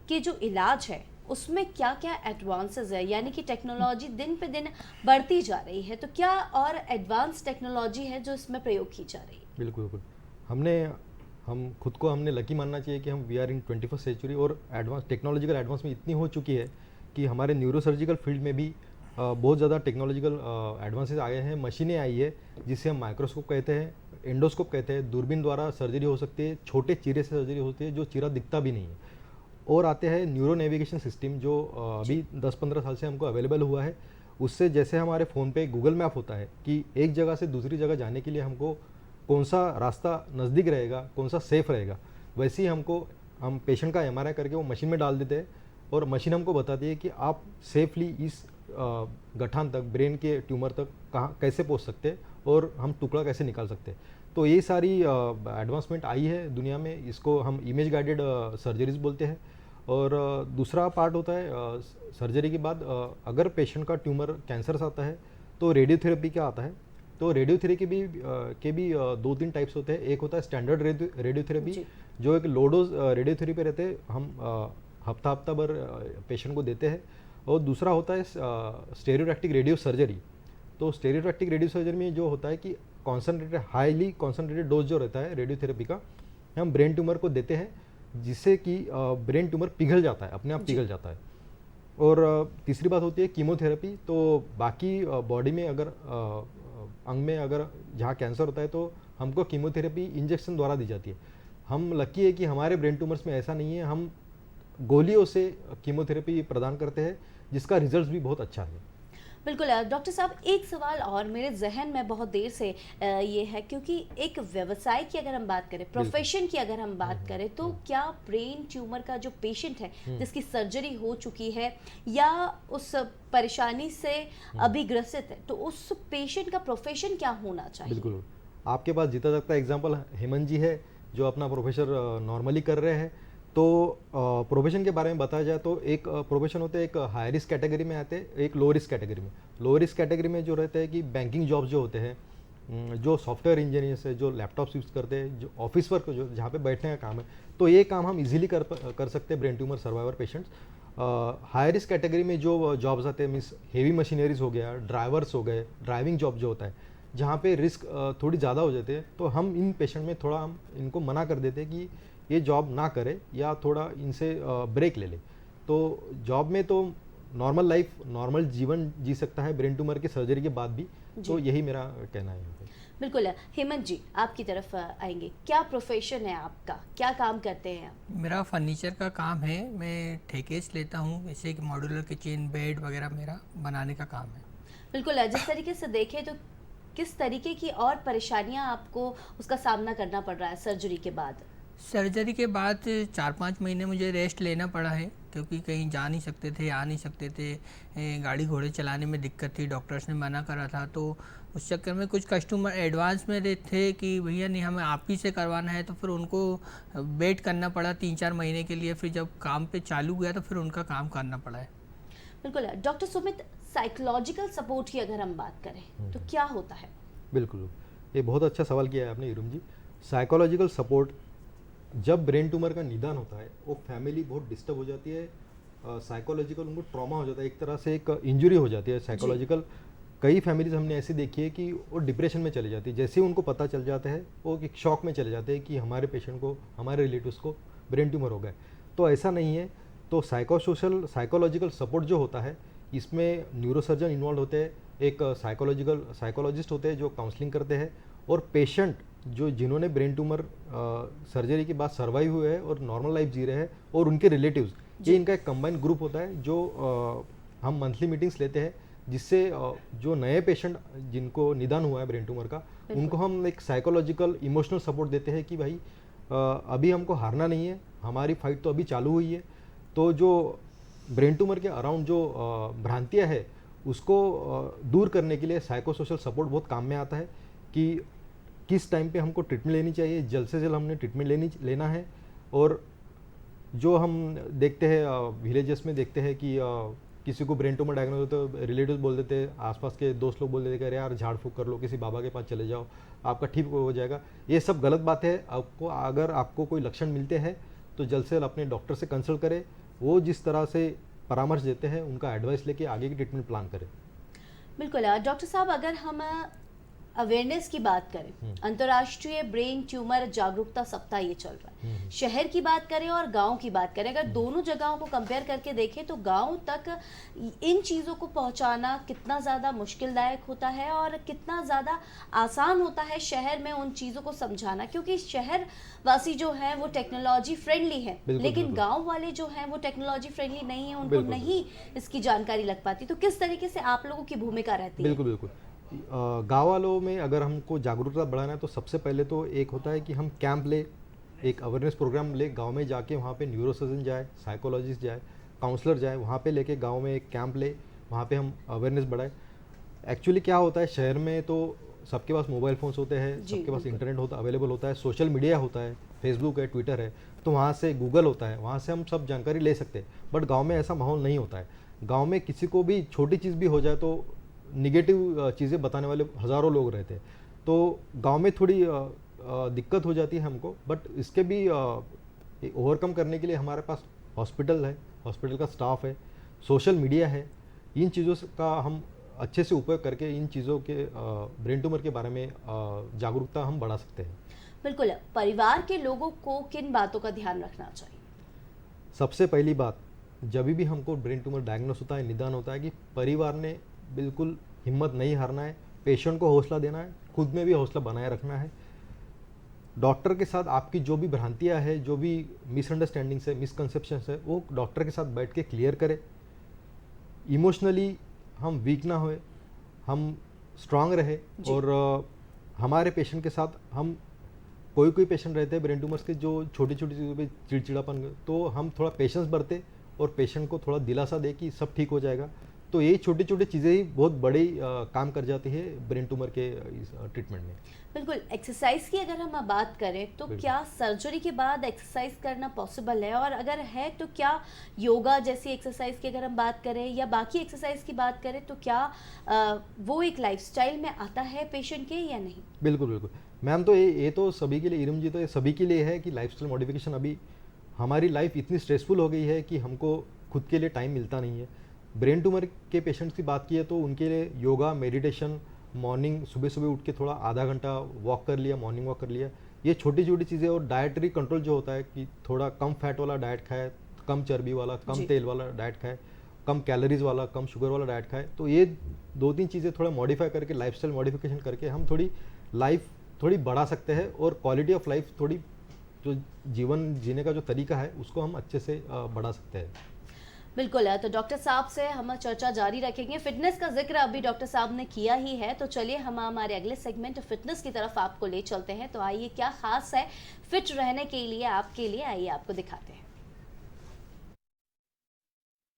के जो इलाज है उसमें क्या क्या एडवांसेस है, यानी कि टेक्नोलॉजी दिन पे दिन बढ़ती जा रही है, तो क्या और एडवांस टेक्नोलॉजी है जो इसमें प्रयोग की जा रही है? बिल्कुल बिल्कुल। हम खुद को हमने लकी मानना चाहिए कि हम we are in 21st century और एडवांस टेक्नोलॉजिकल एडवांस में इतनी हो चुकी है कि हमारे न्यूरोसर्जिकल फील्ड में भी बहुत ज़्यादा टेक्नोलॉजिकल एडवांसेस आ गए हैं। मशीनें आई है जिसे हम माइक्रोस्कोप कहते हैं, एंडोस्कोप कहते हैं। दूरबीन द्वारा सर्जरी हो सकती है, छोटे चीरे से सर्जरी होती है जो चीरा दिखता भी नहीं है। और आते हैं न्यूरो नेविगेशन सिस्टम जो अभी 10-15 साल से हमको अवेलेबल हुआ है। उससे जैसे हमारे फ़ोन पे गूगल मैप होता है कि एक जगह से दूसरी जगह जाने के लिए हमको कौन सा रास्ता नज़दीक रहेगा, कौन सा सेफ़ रहेगा, वैसे ही हम पेशेंट का MRI करके वो मशीन में डाल देते हैं और मशीन हमको बताती है कि आप सेफली इस गठान तक, ब्रेन के ट्यूमर तक कहाँ कैसे पहुंच सकते हैं और हम टुकड़ा कैसे निकाल सकते हैं। तो ये सारी एडवांसमेंट आई है दुनिया में। इसको हम इमेज गाइडेड सर्जरीज बोलते हैं। और दूसरा पार्ट होता है सर्जरी के बाद अगर पेशेंट का ट्यूमर कैंसर आता है तो रेडियोथेरेपी क्या आता है। तो रेडियोथेरेपी के भी 2-3 टाइप्स होते हैं। एक होता है स्टैंडर्ड रेडियोथेरेपी जो एक लो डोज रेडियोथेरेपी रहते हैं, हम हफ्ता भर पेशेंट को देते हैं। और दूसरा होता है स्टेरियोटैक्टिक रेडियो सर्जरी। तो स्टेरियोटैक्टिक रेडियो सर्जरी में जो होता है कि हाईली कॉन्सनट्रेटेड डोज जो रहता है रेडियोथेरेपी का, हम ब्रेन ट्यूमर को देते हैं जिससे कि ब्रेन ट्यूमर पिघल जाता है, अपने आप पिघल जाता है। और तीसरी बात होती है कीमोथेरेपी। तो बाकी बॉडी में अगर अंग में अगर जहाँ कैंसर होता है तो हमको कीमोथेरेपी इंजेक्शन द्वारा दी जाती है। हम लकी है कि हमारे ब्रेन ट्यूमर्स में ऐसा नहीं है, हम गोलियों से कीमोथेरेपी प्रदान करते हैं जिसका रिजल्ट भी बहुत अच्छा है। बिल्कुल डॉक्टर साहब, एक सवाल और मेरे जहन में बहुत देर से ये है, क्योंकि एक व्यवसाय की अगर हम बात करें, प्रोफेशन की अगर हम बात करें, तो क्या ब्रेन ट्यूमर का जो पेशेंट है जिसकी सर्जरी हो चुकी है या उस परेशानी से अभी ग्रसित है, तो उस पेशेंट का प्रोफेशन क्या होना चाहिए? बिल्कुल, आपके पास जीता जागता एग्जाम्पल हेमंत जी है जो अपना प्रोफेसर नॉर्मली कर रहे हैं। तो प्रोफेशन के बारे में बताया जाए तो एक प्रोफेशन होते हैं, एक हाई रिस्क कैटेगरी में आते हैं, एक लो रिस्क कैटेगरी में। लो रिस्क कैटेगरी में जो रहते हैं कि बैंकिंग जॉब्स जो होते हैं, जो सॉफ्टवेयर इंजीनियर्स है, जो लैपटॉप यूज़ करते हैं, जो ऑफिस वर्क जो जहाँ पे बैठने का काम है, तो ये काम हम इजीली कर सकते हैं brain tumour survivor patients. High risk category में जो जॉब्स आते हैं, मीन्स हेवी मशीनरीज हो गया, ड्राइवर्स हो गए, ड्राइविंग जॉब जो होता है जहाँ पे रिस्क थोड़ी ज़्यादा हो जाते हैं, तो हम इन पेशेंट में थोड़ा हम इनको मना कर देते हैं कि ये जॉब ना करे या थोड़ा इनसे ब्रेक ले ले। तो जॉब में तो नॉर्मल लाइफ, नॉर्मल जीवन जी सकता है ब्रेन ट्यूमर की सर्जरी के बाद भी। तो यही मेरा कहना है। बिल्कुल। हेमंत जी, आपकी तरफ आएंगे, क्या प्रोफेशन है आपका, क्या काम करते हैं आप? मेरा फर्नीचर का काम है, मैं ठेके से लेता हूँ, जैसे कि मॉड्यूलर किचन, बेड वगैरह मेरा बनाने का काम है। बिल्कुल। जिस तरीके से देखें तो किस तरीके की और परेशानियां आपको उसका सामना करना पड़ रहा है सर्जरी के बाद? सर्जरी के बाद 4-5 महीने मुझे रेस्ट लेना पड़ा है, क्योंकि कहीं जा नहीं सकते थे, आ नहीं सकते थे, गाड़ी घोड़े चलाने में दिक्कत थी, डॉक्टर्स ने मना करा था। तो उस चक्कर में कुछ कस्टमर एडवांस में थे कि भैया नहीं हमें आप ही से करवाना है, तो फिर उनको वेट करना पड़ा 3-4 महीने के लिए। फिर जब काम पे चालू गया तो फिर उनका काम करना पड़ा है। बिल्कुल। डॉक्टर सुमित, साइकोलॉजिकल सपोर्ट की अगर हम बात करें तो क्या होता है? बिल्कुल, ये बहुत अच्छा सवाल किया है आपने यूरुम जी। साइकोलॉजिकल सपोर्ट जब ब्रेन ट्यूमर का निदान होता है वो फैमिली बहुत डिस्टर्ब हो जाती है, साइकोलॉजिकल उनको ट्रॉमा हो जाता है, एक तरह से एक इंजरी हो जाती है साइकोलॉजिकल। कई फैमिलीज हमने ऐसी देखी है कि वो डिप्रेशन में चले जाती है, जैसे ही उनको पता चल जाता है वो एक शॉक में चले जाते हैं कि हमारे पेशेंट को, हमारे रिलेटिव्स को ब्रेन ट्यूमर हो गया। तो ऐसा नहीं है। तो साइकोलॉजिकल सपोर्ट जो होता है इसमें न्यूरोसर्जन इन्वॉल्व होते हैं, एक साइकोलॉजिस्ट होते हैं जो काउंसलिंग करते हैं, और पेशेंट जो जिन्होंने ब्रेन ट्यूमर सर्जरी के बाद सर्वाइव हुए हैं और नॉर्मल लाइफ जी रहे हैं, और उनके रिलेटिव्स, ये इनका एक कंबाइंड ग्रुप होता है जो हम मंथली मीटिंग्स लेते हैं, जिससे जो नए पेशेंट जिनको निदान हुआ है ब्रेन ट्यूमर का, उनको हम एक साइकोलॉजिकल इमोशनल सपोर्ट देते हैं कि भाई अभी हमको हारना नहीं है, हमारी फाइट तो अभी चालू हुई है। तो जो ब्रेन ट्यूमर के अराउंड जो भ्रांतियाँ है उसको दूर करने के लिए साइको सोशल सपोर्ट बहुत काम में आता है कि किस टाइम पे हमको ट्रीटमेंट लेनी चाहिए, जल्द से जल्द हमने ट्रीटमेंट लेना है। और जो हम देखते हैं विलेजेस में देखते हैं कि किसी को ब्रेन ट्यूमर डायग्नोज होता है तो रिलेटिव्स बोल देते हैं, आसपास के दोस्त लोग बोल देते हैं, यार झाड़ फूक कर लो, किसी बाबा के पास चले जाओ, आपका ठीक हो जाएगा। ये सब गलत बात है। अगर आपको कोई लक्षण मिलते हैं तो जल्द से जल्द अपने डॉक्टर से कंसल्ट करें, वो जिस तरह से परामर्श देते हैं उनका एडवाइस लेके आगे की ट्रीटमेंट प्लान करें। बिल्कुल डॉक्टर साहब, अगर हम अवेयरनेस की बात करें, अंतर्राष्ट्रीय ब्रेन ट्यूमर जागरूकता सप्ताह ये चल रहा है, शहर की बात करें और गांव की बात करें, अगर दोनों जगहों को कंपेयर करके देखें तो गांव तक इन चीज़ों को पहुंचाना कितना ज़्यादा मुश्किलदायक होता है और कितना ज़्यादा आसान होता है शहर में उन चीज़ों को समझाना, क्योंकि शहर वासी जो है वो टेक्नोलॉजी फ्रेंडली है, लेकिन गाँव वाले जो हैं वो टेक्नोलॉजी फ्रेंडली नहीं है, उनको नहीं इसकी जानकारी लग पाती। तो किस तरीके से आप लोगों की भूमिका रहती है? बिल्कुल। गाँव वालों में अगर हमको जागरूकता बढ़ाना है तो सबसे पहले तो एक होता है कि हम कैंप ले, एक अवेयरनेस प्रोग्राम ले, गांव में जाके वहाँ पे न्यूरोसर्जन जाए, साइकोलॉजिस्ट जाए, काउंसलर जाए, वहाँ पे लेके गांव में एक कैंप ले, वहाँ पे हम अवेयरनेस बढ़ाए। एक्चुअली क्या होता है, शहर में तो सबके पास मोबाइल फ़ोन्स होते हैं, सबके पास इंटरनेट अवेलेबल होता है, सोशल मीडिया होता है, फेसबुक है, ट्विटर है, तो वहाँ से गूगल होता है, वहाँ से हम सब जानकारी ले सकते हैं। बट गाँव में ऐसा माहौल नहीं होता है। गाँव में किसी को भी छोटी चीज़ भी हो जाए तो निगेटिव चीज़ें बताने वाले हज़ारों लोग रहते हैं, तो गांव में थोड़ी दिक्कत हो जाती है हमको। बट इसके भी ओवरकम करने के लिए हमारे पास हॉस्पिटल है, हॉस्पिटल का स्टाफ है, सोशल मीडिया है, इन चीज़ों का हम अच्छे से उपयोग करके इन चीज़ों के ब्रेन ट्यूमर के बारे में जागरूकता हम बढ़ा सकते हैं। बिल्कुल। परिवार के लोगों को किन बातों का ध्यान रखना चाहिए? सबसे पहली बात, जब भी हमको ब्रेन ट्यूमर डायग्नोस होता है, निदान होता है, कि परिवार ने बिल्कुल हिम्मत नहीं हारना है, पेशेंट को हौसला देना है, खुद में भी हौसला बनाए रखना है। डॉक्टर के साथ आपकी जो भी भ्रांतियाँ है, जो भी मिसअंडरस्टैंडिंग्स है, मिसकंसेप्शंस है, वो डॉक्टर के साथ बैठ के क्लियर करें। इमोशनली हम वीक ना होए, हम स्ट्रांग रहे, और हमारे पेशेंट के साथ हम कोई पेशेंट रहते हैं ब्रेन ट्यूमर्स के जो छोटी छोटी चीज़ों पे चिड़चिड़ापन, तो हम थोड़ा पेशेंस बरते और पेशेंट को थोड़ा दिलासा दे कि सब ठीक हो जाएगा। तो ये छोटी छोटी चीज़ें ही बहुत बड़ी काम कर जाती है ब्रेन ट्यूमर के ट्रीटमेंट में। बिल्कुल। एक्सरसाइज की अगर हम बात करें तो क्या सर्जरी के बाद एक्सरसाइज करना पॉसिबल है, और अगर है तो क्या योगा जैसी एक्सरसाइज की अगर हम बात करें या बाकी एक्सरसाइज की बात करें तो क्या वो एक लाइफस्टाइल में आता है पेशेंट के या नहीं? बिल्कुल मैम, तो ये तो सभी के लिए, इरम जी, तो ये सभी के लिए है कि लाइफस्टाइल मॉडिफिकेशन। अभी हमारी लाइफ इतनी स्ट्रेसफुल हो गई है कि हमको खुद के लिए टाइम मिलता नहीं है। ब्रेन ट्यूमर के पेशेंट्स की बात की है तो उनके लिए योगा, मेडिटेशन, मॉर्निंग सुबह उठ के थोड़ा आधा घंटा वॉक कर लिया, मॉर्निंग वॉक कर लिया, ये छोटी छोटी चीज़ें। और डाइटरी कंट्रोल जो होता है कि थोड़ा कम फैट वाला डाइट खाए, कम चर्बी वाला, कम तेल वाला डाइट खाए, कम कैलोरीज वाला, कम शुगर वाला डाइट खाए। तो ये 2-3 चीज़ें थोड़ा मॉडिफाई करके, लाइफस्टाइल मॉडिफिकेशन करके हम थोड़ी लाइफ थोड़ी बढ़ा सकते हैं, और क्वालिटी ऑफ लाइफ थोड़ी, जो जीवन जीने का जो तरीका है उसको हम अच्छे से बढ़ा सकते हैं। बिल्कुल है। तो डॉक्टर साहब से हम चर्चा जारी रखेंगे। फिटनेस का जिक्र अभी डॉक्टर साहब ने किया ही है, तो चलिए हम हमारे अगले सेगमेंट फिटनेस की तरफ आपको ले चलते हैं। तो आइए, क्या खास है फिट रहने के लिए आपके लिए, आइए आपको दिखाते हैं।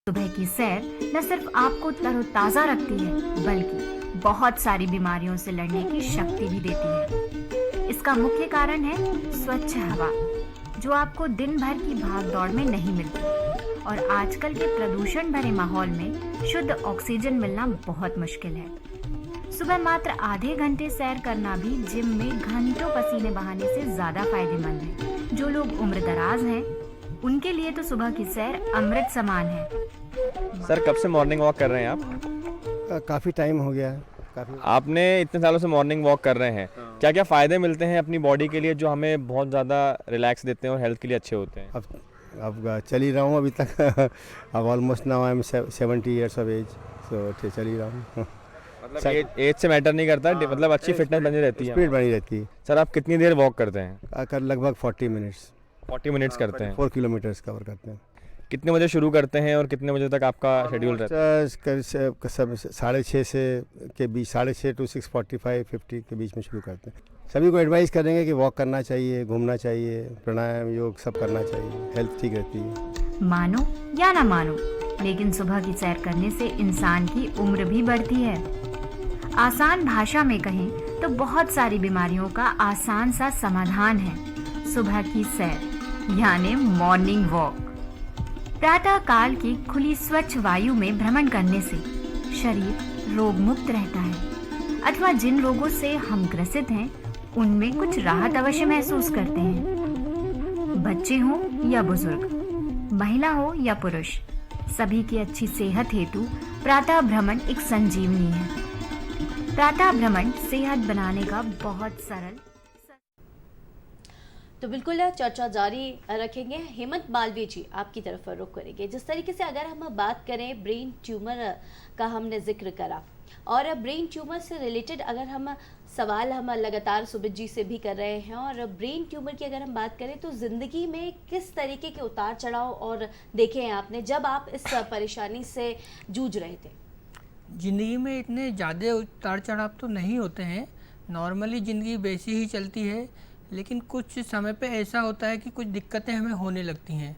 सुबह की सैर न सिर्फ आपको तरोताजा रखती है बल्कि बहुत सारी बीमारियों से लड़ने की शक्ति भी देती है। इसका मुख्य कारण है स्वच्छ हवा, जो आपको दिन भर की भाग दौड़ में नहीं मिलती, और आजकल के प्रदूषण भरे माहौल में शुद्ध ऑक्सीजन मिलना बहुत मुश्किल है। सुबह मात्र आधे घंटे सैर करना भी जिम में घंटों पसीने बहाने से ज्यादा फायदेमंद है। जो लोग उम्र दराज हैं, उनके लिए तो सुबह की सैर अमृत समान है। सर कब से मॉर्निंग वॉक कर रहे हैं आप? काफ़ी टाइम हो गया है। काफ़ी आपने इतने सालों से मॉर्निंग वॉक कर रहे हैं, क्या क्या फ़ायदे मिलते हैं अपनी बॉडी के लिए जो हमें बहुत ज़्यादा रिलैक्स देते हैं और हेल्थ के लिए अच्छे होते हैं? अब चल ही रहा हूँ अभी तक। अब almost now I am 70 years of age, so चल ही रहा हूँ। मतलब एज से मैटर नहीं करता, मतलब अच्छी फिटनेस बनी रहती है, स्पीड बनी रहती है। सर आप कितनी देर वॉक करते हैं? लगभग 40 मिनट्स 40 मिनट्स करते हैं। 4 किलोमीटर्स कवर करते हैं। कितने बजे शुरू करते हैं और कितने बजे तक आपका शेड्यूल रहता है? 6:30 से के बीच, 6:30 to 6:45 50 के बीच में शुरू करते हैं। सभी को एडवाइस करेंगे कि वॉक करना चाहिए, घूमना चाहिए, प्राणायाम योग सब करना चाहिए, हेल्थ ठीक रहती है। मानो या ना मानो, लेकिन सुबह की सैर करने से इंसान की उम्र भी बढ़ती है। आसान भाषा में कहें तो बहुत सारी बीमारियों का आसान सा समाधान है सुबह की सैर, यानी मॉर्निंग वॉक। प्रातः काल की खुली स्वच्छ वायु में भ्रमण करने से शरीर रोग मुक्त रहता है, अथवा जिन रोगों से हम ग्रसित हैं उनमें कुछ राहत अवश्य महसूस करते हैं। बच्चे हों या बुजुर्ग, महिला हो या पुरुष, सभी की अच्छी सेहत हेतु प्रातः भ्रमण एक संजीवनी है। प्रातः भ्रमण सेहत बनाने का बहुत सरल। तो बिल्कुल चर्चा जारी रखेंगे। हेमंत मालवीय जी आपकी तरफ रुख करेंगे। जिस तरीके से अगर हम बात करें ब्रेन ट्यूमर का हमने जिक्र करा, और ब्रेन ट्यूमर से रिलेटेड अगर हम सवाल हम लगातार सुमित जी से भी कर रहे हैं, और ब्रेन ट्यूमर की अगर हम बात करें तो ज़िंदगी में किस तरीके के उतार चढ़ाव और देखे हैं आपने जब आप इस परेशानी से जूझ रहे थे? ज़िंदगी में इतने ज़्यादा उतार चढ़ाव तो नहीं होते हैं, नॉर्मली ज़िंदगी वैसी ही चलती है, लेकिन कुछ समय पे ऐसा होता है कि कुछ दिक्कतें हमें होने लगती हैं,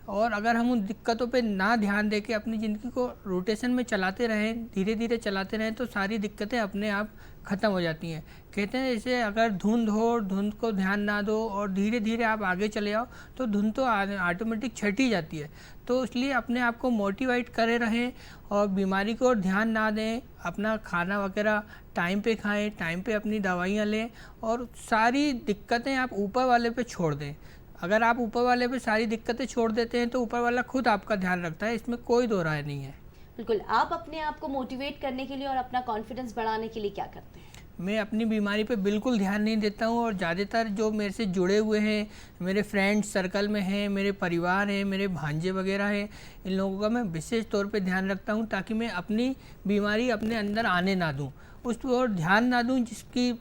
और अगर हम उन दिक्कतों पे ना ध्यान दे के अपनी ज़िंदगी को रोटेशन में चलाते रहें, धीरे धीरे चलाते रहें, तो सारी दिक्कतें अपने आप ख़त्म हो जाती हैं। कहते हैं जैसे अगर धुंध हो, धुंध को ध्यान ना दो और धीरे धीरे आप आगे चले आओ तो धुंध तो ऑटोमेटिक छट ही जाती है। तो इसलिए अपने आप को मोटिवेट करे रहें और बीमारी को ध्यान ना दें, अपना खाना वगैरह टाइम पे खाएं, टाइम पे अपनी दवाइयाँ लें, और सारी दिक्कतें आप ऊपर वाले पे छोड़ दें। अगर आप ऊपर वाले पे सारी दिक्कतें छोड़ देते हैं तो ऊपर वाला खुद आपका ध्यान रखता है, इसमें कोई दो राय नहीं है। बिल्कुल। आप अपने आप को मोटिवेट करने के लिए और अपना कॉन्फिडेंस बढ़ाने के लिए क्या करते हैं? मैं अपनी बीमारी पे बिल्कुल ध्यान नहीं देता हूँ, और ज़्यादातर जो मेरे से जुड़े हुए हैं, मेरे फ्रेंड्स सर्कल में हैं, मेरे परिवार हैं, मेरे भांजे वगैरह हैं, इन लोगों का मैं विशेष तौर पे ध्यान रखता हूँ ताकि मैं अपनी बीमारी अपने अंदर आने ना दूँ, उस पर ध्यान ना दूँ जिसकी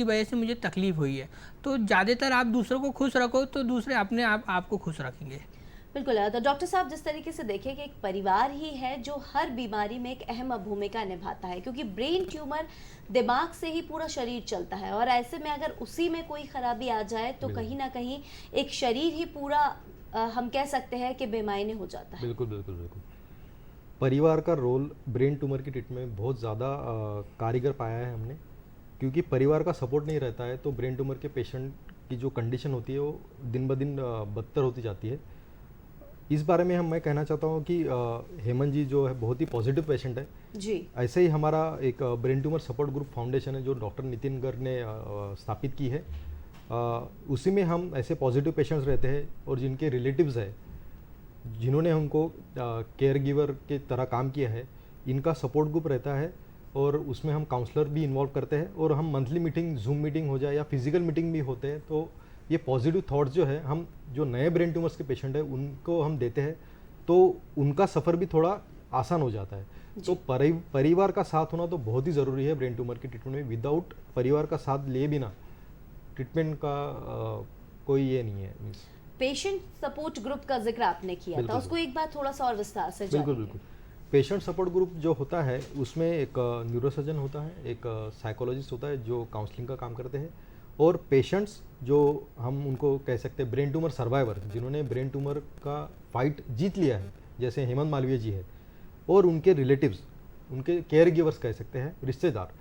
वजह से मुझे तकलीफ़ हुई है। तो ज़्यादातर आप दूसरों को खुश रखो तो दूसरे अपने आप आपको खुश रखेंगे। बिल्कुल। तो डॉक्टर साहब, जिस तरीके से देखें कि एक परिवार ही है जो हर बीमारी में एक अहम भूमिका निभाता है, क्योंकि ब्रेन ट्यूमर दिमाग से ही पूरा शरीर चलता है, और ऐसे में अगर उसी में कोई खराबी आ जाए तो कहीं ना कहीं एक शरीर ही पूरा हम कह सकते हैं कि बेमायने हो जाता है। बिल्कुल बिल्कुल बिल्कुल। परिवार का रोल ब्रेन ट्यूमर की ट्रीटमेंट में बहुत ज़्यादा कारीगर पाया है हमने, क्योंकि परिवार का सपोर्ट नहीं रहता है तो ब्रेन ट्यूमर के पेशेंट की जो कंडीशन होती है वो दिन ब दिन बदतर होती जाती है। इस बारे में मैं कहना चाहता हूँ कि हेमंत जी जो है बहुत ही पॉजिटिव पेशेंट है जी। ऐसे ही हमारा एक brain tumour support group foundation है जो डॉक्टर नितिन गर्ग ने स्थापित की है। उसी में हम ऐसे पॉजिटिव पेशेंट्स रहते हैं और जिनके रिलेटिव्स है, जिन्होंने हमको केयर गिवर के तरह काम किया है, इनका सपोर्ट ग्रुप रहता है, और उसमें हम काउंसलर भी इन्वॉल्व करते हैं, और हम मंथली मीटिंग, जूम मीटिंग हो जाए या फिजिकल मीटिंग भी होते हैं। तो ये पॉजिटिव थॉट्स जो है हम जो नए ब्रेन ट्यूमर्स के पेशेंट है उनको हम देते हैं, तो उनका सफ़र भी थोड़ा आसान हो जाता है। तो परिवार का साथ होना तो बहुत ही ज़रूरी है ब्रेन ट्यूमर की ट्रीटमेंट में। विदाउट परिवार का साथ लिए बिना ट्रीटमेंट का कोई ये नहीं है। पेशेंट सपोर्ट ग्रुप का जिक्र आपने किया था, उसको एक बार थोड़ा सा और विस्तार से बिल्कुल बिल्कुल। पेशेंट सपोर्ट ग्रुप जो होता है उसमें एक न्यूरोसर्जन होता है, एक साइकोलॉजिस्ट होता है जो काउंसलिंग का काम करते हैं, और पेशेंट्स जो हम उनको कह सकते हैं ब्रेन ट्यूमर सर्वाइवर, जिन्होंने ब्रेन ट्यूमर का फाइट जीत लिया है, जैसे हेमंत मालवीय जी है, और उनके रिलेटिव्स, उनके केयर गिवर्स कह सकते हैं, रिश्तेदार,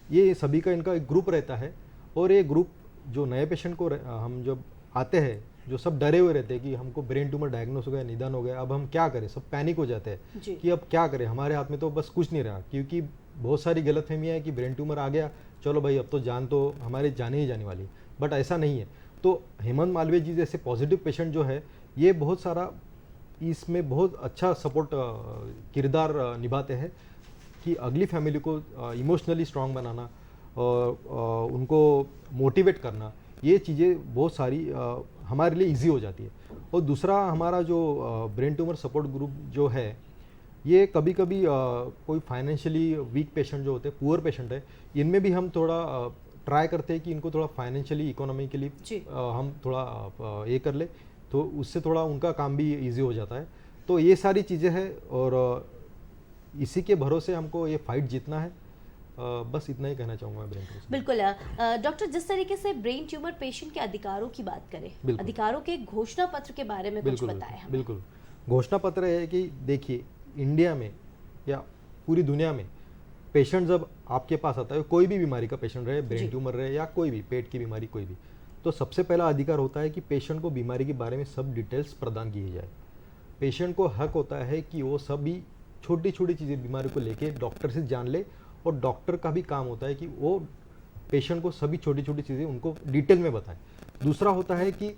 ये सभी का इनका एक ग्रुप रहता है। और ये ग्रुप जो नए पेशेंट को हम जब आते हैं, जो सब डरे हुए रहते हैं कि हमको ब्रेन ट्यूमर डायग्नोस हो गया, निदान हो गया, अब हम क्या करें, सब पैनिक हो जाते हैं कि अब क्या करें, हमारे हाथ में तो बस कुछ नहीं रहा, क्योंकि बहुत सारी गलतफहमियां है कि ब्रेन ट्यूमर आ गया, चलो भाई अब तो जान तो हमारी जाने ही जाने वाली, बट ऐसा नहीं है। तो तो हेमंत मालवीय जी जैसे पॉजिटिव पेशेंट जो है, ये बहुत सारा इसमें बहुत अच्छा सपोर्ट किरदार निभाते हैं कि अगली फैमिली को इमोशनली स्ट्रांग बनाना और उनको मोटिवेट करना, ये चीज़ें बहुत सारी हमारे लिए इजी हो जाती है। और दूसरा हमारा जो ब्रेन ट्यूमर सपोर्ट ग्रुप जो है, ये कभी कभी कोई फाइनेंशियली वीक पेशेंट जो होते हैं, पुअर पेशेंट है, इनमें भी हम थोड़ा ट्राई करते हैं कि इनको थोड़ा फाइनेंशियली इकोनॉमिकली हम थोड़ा ये कर ले, तो उससे थोड़ा उनका काम भी इजी हो जाता है। तो ये सारी चीज़ें हैं और इसी के भरोसे हमको ये फाइट जीतना है। बस इतना ही कहना चाहूँगा मैं ब्रेन ट्यूमर। बिल्कुल डॉक्टर, जिस तरीके से ब्रेन ट्यूमर पेशेंट के अधिकारों की बात करें, अधिकारों के घोषणा पत्र के बारे में कुछ बताएं हमें। बिल्कुल, घोषणा पत्र है कि देखिए, इंडिया में या पूरी दुनिया में पेशेंट जब आपके पास आता है, कोई भी बीमारी का पेशेंट रहे, ब्रेन ट्यूमर रहे या कोई भी पेट की बीमारी कोई भी, तो सबसे पहला अधिकार होता है कि पेशेंट को बीमारी के बारे में सब डिटेल्स प्रदान की जाए। पेशेंट को हक होता है कि वो सभी छोटी छोटी चीज़ें बीमारी को लेके डॉक्टर से जान ले, और डॉक्टर का भी काम होता है कि वो पेशेंट को सभी छोटी छोटी चीज़ें उनको डिटेल में बताए। दूसरा होता है कि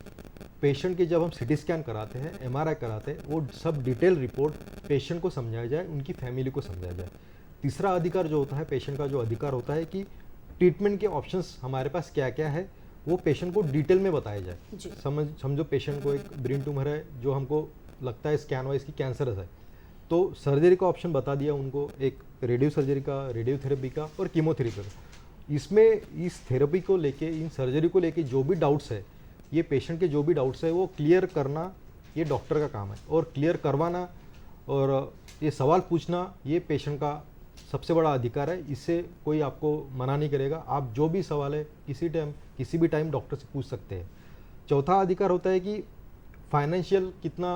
पेशेंट के जब हम सीटी स्कैन कराते हैं, एमआरआई कराते हैं, वो सब डिटेल रिपोर्ट पेशेंट को समझाया जाए, उनकी फैमिली को समझाया जाए। तीसरा अधिकार जो होता है पेशेंट का, जो अधिकार होता है कि ट्रीटमेंट के ऑप्शंस हमारे पास क्या क्या है, वो पेशेंट को डिटेल में बताया जाए। समझो पेशेंट को एक ब्रेन ट्यूमर है, जो हमको लगता है स्कैन वाइज की कैंसरस है, तो सर्जरी का ऑप्शन बता दिया उनको, एक रेडियो सर्जरी का, रेडियोथेरेपी का और कीमोथेरेपी का। इसमें इस थेरेपी को लेके, इन सर्जरी को लेके जो भी डाउट्स है, ये पेशेंट के जो भी डाउट्स है वो क्लियर करना ये डॉक्टर का काम है, और क्लियर करवाना और ये सवाल पूछना ये पेशेंट का सबसे बड़ा अधिकार है। इससे कोई आपको मना नहीं करेगा, आप जो भी सवाल है किसी भी टाइम डॉक्टर से पूछ सकते हैं। चौथा अधिकार होता है कि फाइनेंशियल कितना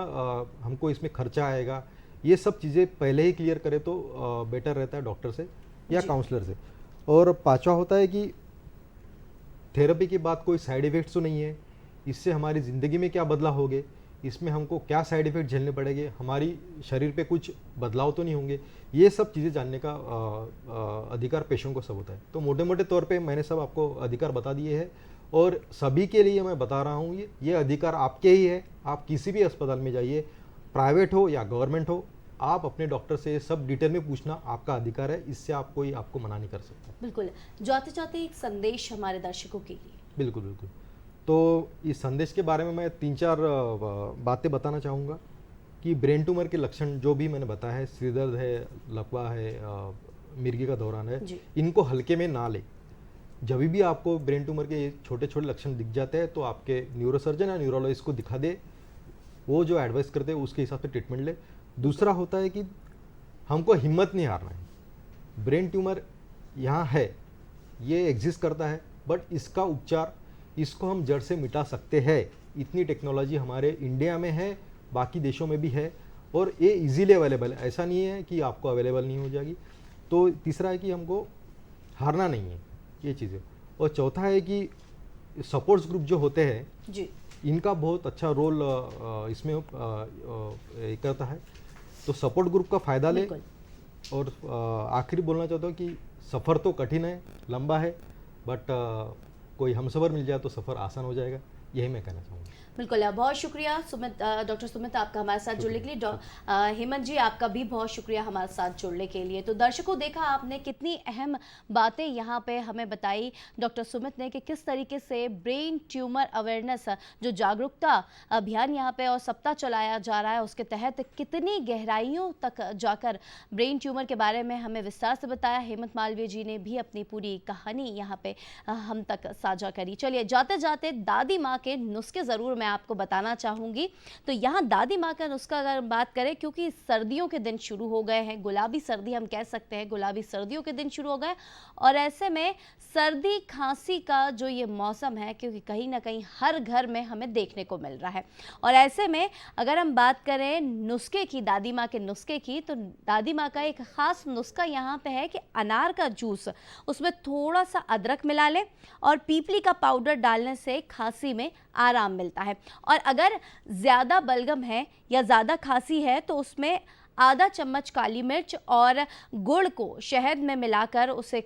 हमको इसमें खर्चा आएगा, ये सब चीज़ें पहले ही क्लियर करें तो बेटर रहता है डॉक्टर से या काउंसलर से। और पांचवा होता है कि थेरेपी के बाद कोई साइड इफ़ेक्ट्स तो नहीं है, इससे हमारी ज़िंदगी में क्या बदलाव होंगे, इसमें हमको क्या साइड इफ़ेक्ट झेलने पड़ेंगे, हमारी शरीर पे कुछ बदलाव तो नहीं होंगे, ये सब चीज़ें जानने का अधिकार पेशेंट को सब होता है। तो मोटे मोटे तौर पे मैंने सब आपको अधिकार बता दिए हैं, और सभी के लिए मैं बता रहा हूँ ये अधिकार आपके ही है। आप किसी भी अस्पताल में जाइए, प्राइवेट हो या गवर्नमेंट हो, आप अपने डॉक्टर से सब डिटेल में पूछना आपका अधिकार है, इससे आप कोई आपको मना नहीं कर सकता। बिल्कुल। जाते जाते एक संदेश हमारे दर्शकों के लिए। बिल्कुल बिल्कुल। तो इस संदेश के बारे में मैं 3-4 बातें बताना चाहूँगा कि ब्रेन ट्यूमर के लक्षण जो भी मैंने बताया है, सिर दर्द है, लकवा है, मिर्गी का दौरान है, इनको हल्के में ना ले। जब भी आपको ब्रेन ट्यूमर के छोटे छोटे लक्षण दिख जाते हैं तो आपके न्यूरोसर्जन या न्यूरोलॉजिस्ट को दिखा दे, वो जो एडवाइस करते हैं उसके हिसाब से ट्रीटमेंट ले। दूसरा होता है कि हमको हिम्मत नहीं हारना है। ब्रेन ट्यूमर यहाँ है, ये एग्जिस्ट करता है, बट इसका उपचार, इसको हम जड़ से मिटा सकते हैं। इतनी टेक्नोलॉजी हमारे इंडिया में है, बाकी देशों में भी है, और ये इजीली अवेलेबल है, ऐसा नहीं है कि आपको अवेलेबल नहीं हो जाएगी। तो तीसरा है कि हमको हारना नहीं है, ये चीज़ें। और चौथा है कि सपोर्ट्स ग्रुप जो होते हैं जी, इनका बहुत अच्छा रोल इसमें करता है। तो सपोर्ट ग्रुप का फ़ायदा ले। और आखिरी बोलना चाहता हूँ कि सफ़र तो कठिन है, लंबा है, बट कोई हमसफ़र मिल जाए तो सफ़र आसान हो जाएगा, यही मैं कहना चाहूँगा। बिल्कुल, बहुत शुक्रिया सुमित, डॉक्टर सुमित आपका हमारे साथ जुड़ने के लिए। हेमंत जी आपका भी बहुत शुक्रिया हमारे साथ जुड़ने के लिए। तो दर्शकों, देखा आपने कितनी अहम बातें यहाँ पे हमें बताई डॉक्टर सुमित ने कि किस तरीके से ब्रेन ट्यूमर अवेयरनेस जो जागरूकता अभियान यहाँ पे और सप्ताह चलाया जा रहा है, उसके तहत कितनी गहराइयों तक जाकर ब्रेन ट्यूमर के बारे में हमें विस्तार से बताया। हेमंत मालवीय जी ने भी अपनी पूरी कहानी यहाँ पे हम तक साझा करी। चलिए, जाते जाते दादी माँ के नुस्खे ज़रूर मैं आपको बताना चाहूँगी। तो यहाँ दादी माँ का नुस्खा अगर बात करें, क्योंकि सर्दियों के दिन शुरू हो गए हैं, गुलाबी सर्दी हम कह सकते हैं, गुलाबी सर्दियों के दिन शुरू हो गए, और ऐसे में सर्दी खांसी का जो ये मौसम है, क्योंकि कहीं ना कहीं हर घर में हमें देखने को मिल रहा है, और ऐसे में अगर हम बात करें नुस्खे की, दादी माँ के नुस्खे की, तो दादी माँ का एक ख़ास नुस्खा यहाँ पे है कि अनार का जूस, उसमें थोड़ा सा अदरक मिला ले और पीपली का पाउडर डालने से खांसी में आराम मिलता है। और अगर ज़्यादा बलगम है या ज़्यादा खांसी है तो उसमें आधा चम्मच काली मिर्च और गुड़ को शहद में मिलाकर उसे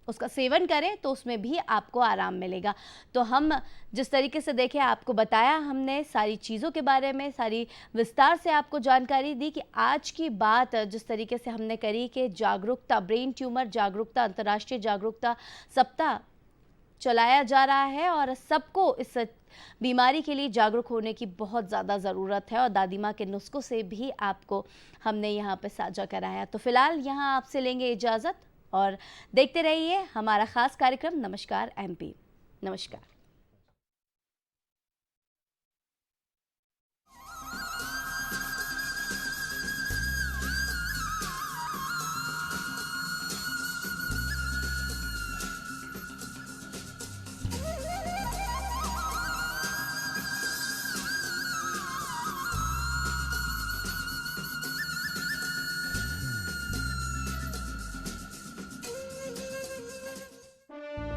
उसका सेवन करें तो उसमें भी आपको आराम मिलेगा। तो हम जिस तरीके से देखें, आपको बताया हमने सारी चीज़ों के बारे में, सारी विस्तार से आपको जानकारी दी कि आज की बात जिस तरीके से हमने करी कि जागरूकता, ब्रेन ट्यूमर जागरूकता, अंतर्राष्ट्रीय जागरूकता सप्ताह चलाया जा रहा है और सबको इस बीमारी के लिए जागरूक होने की बहुत ज़्यादा ज़रूरत है और दादी माँ के नुस्खों से भी आपको हमने यहाँ पे साझा कराया। तो फिलहाल यहाँ आपसे लेंगे इजाज़त और देखते रहिए हमारा ख़ास कार्यक्रम नमस्कार MP। नमस्कार।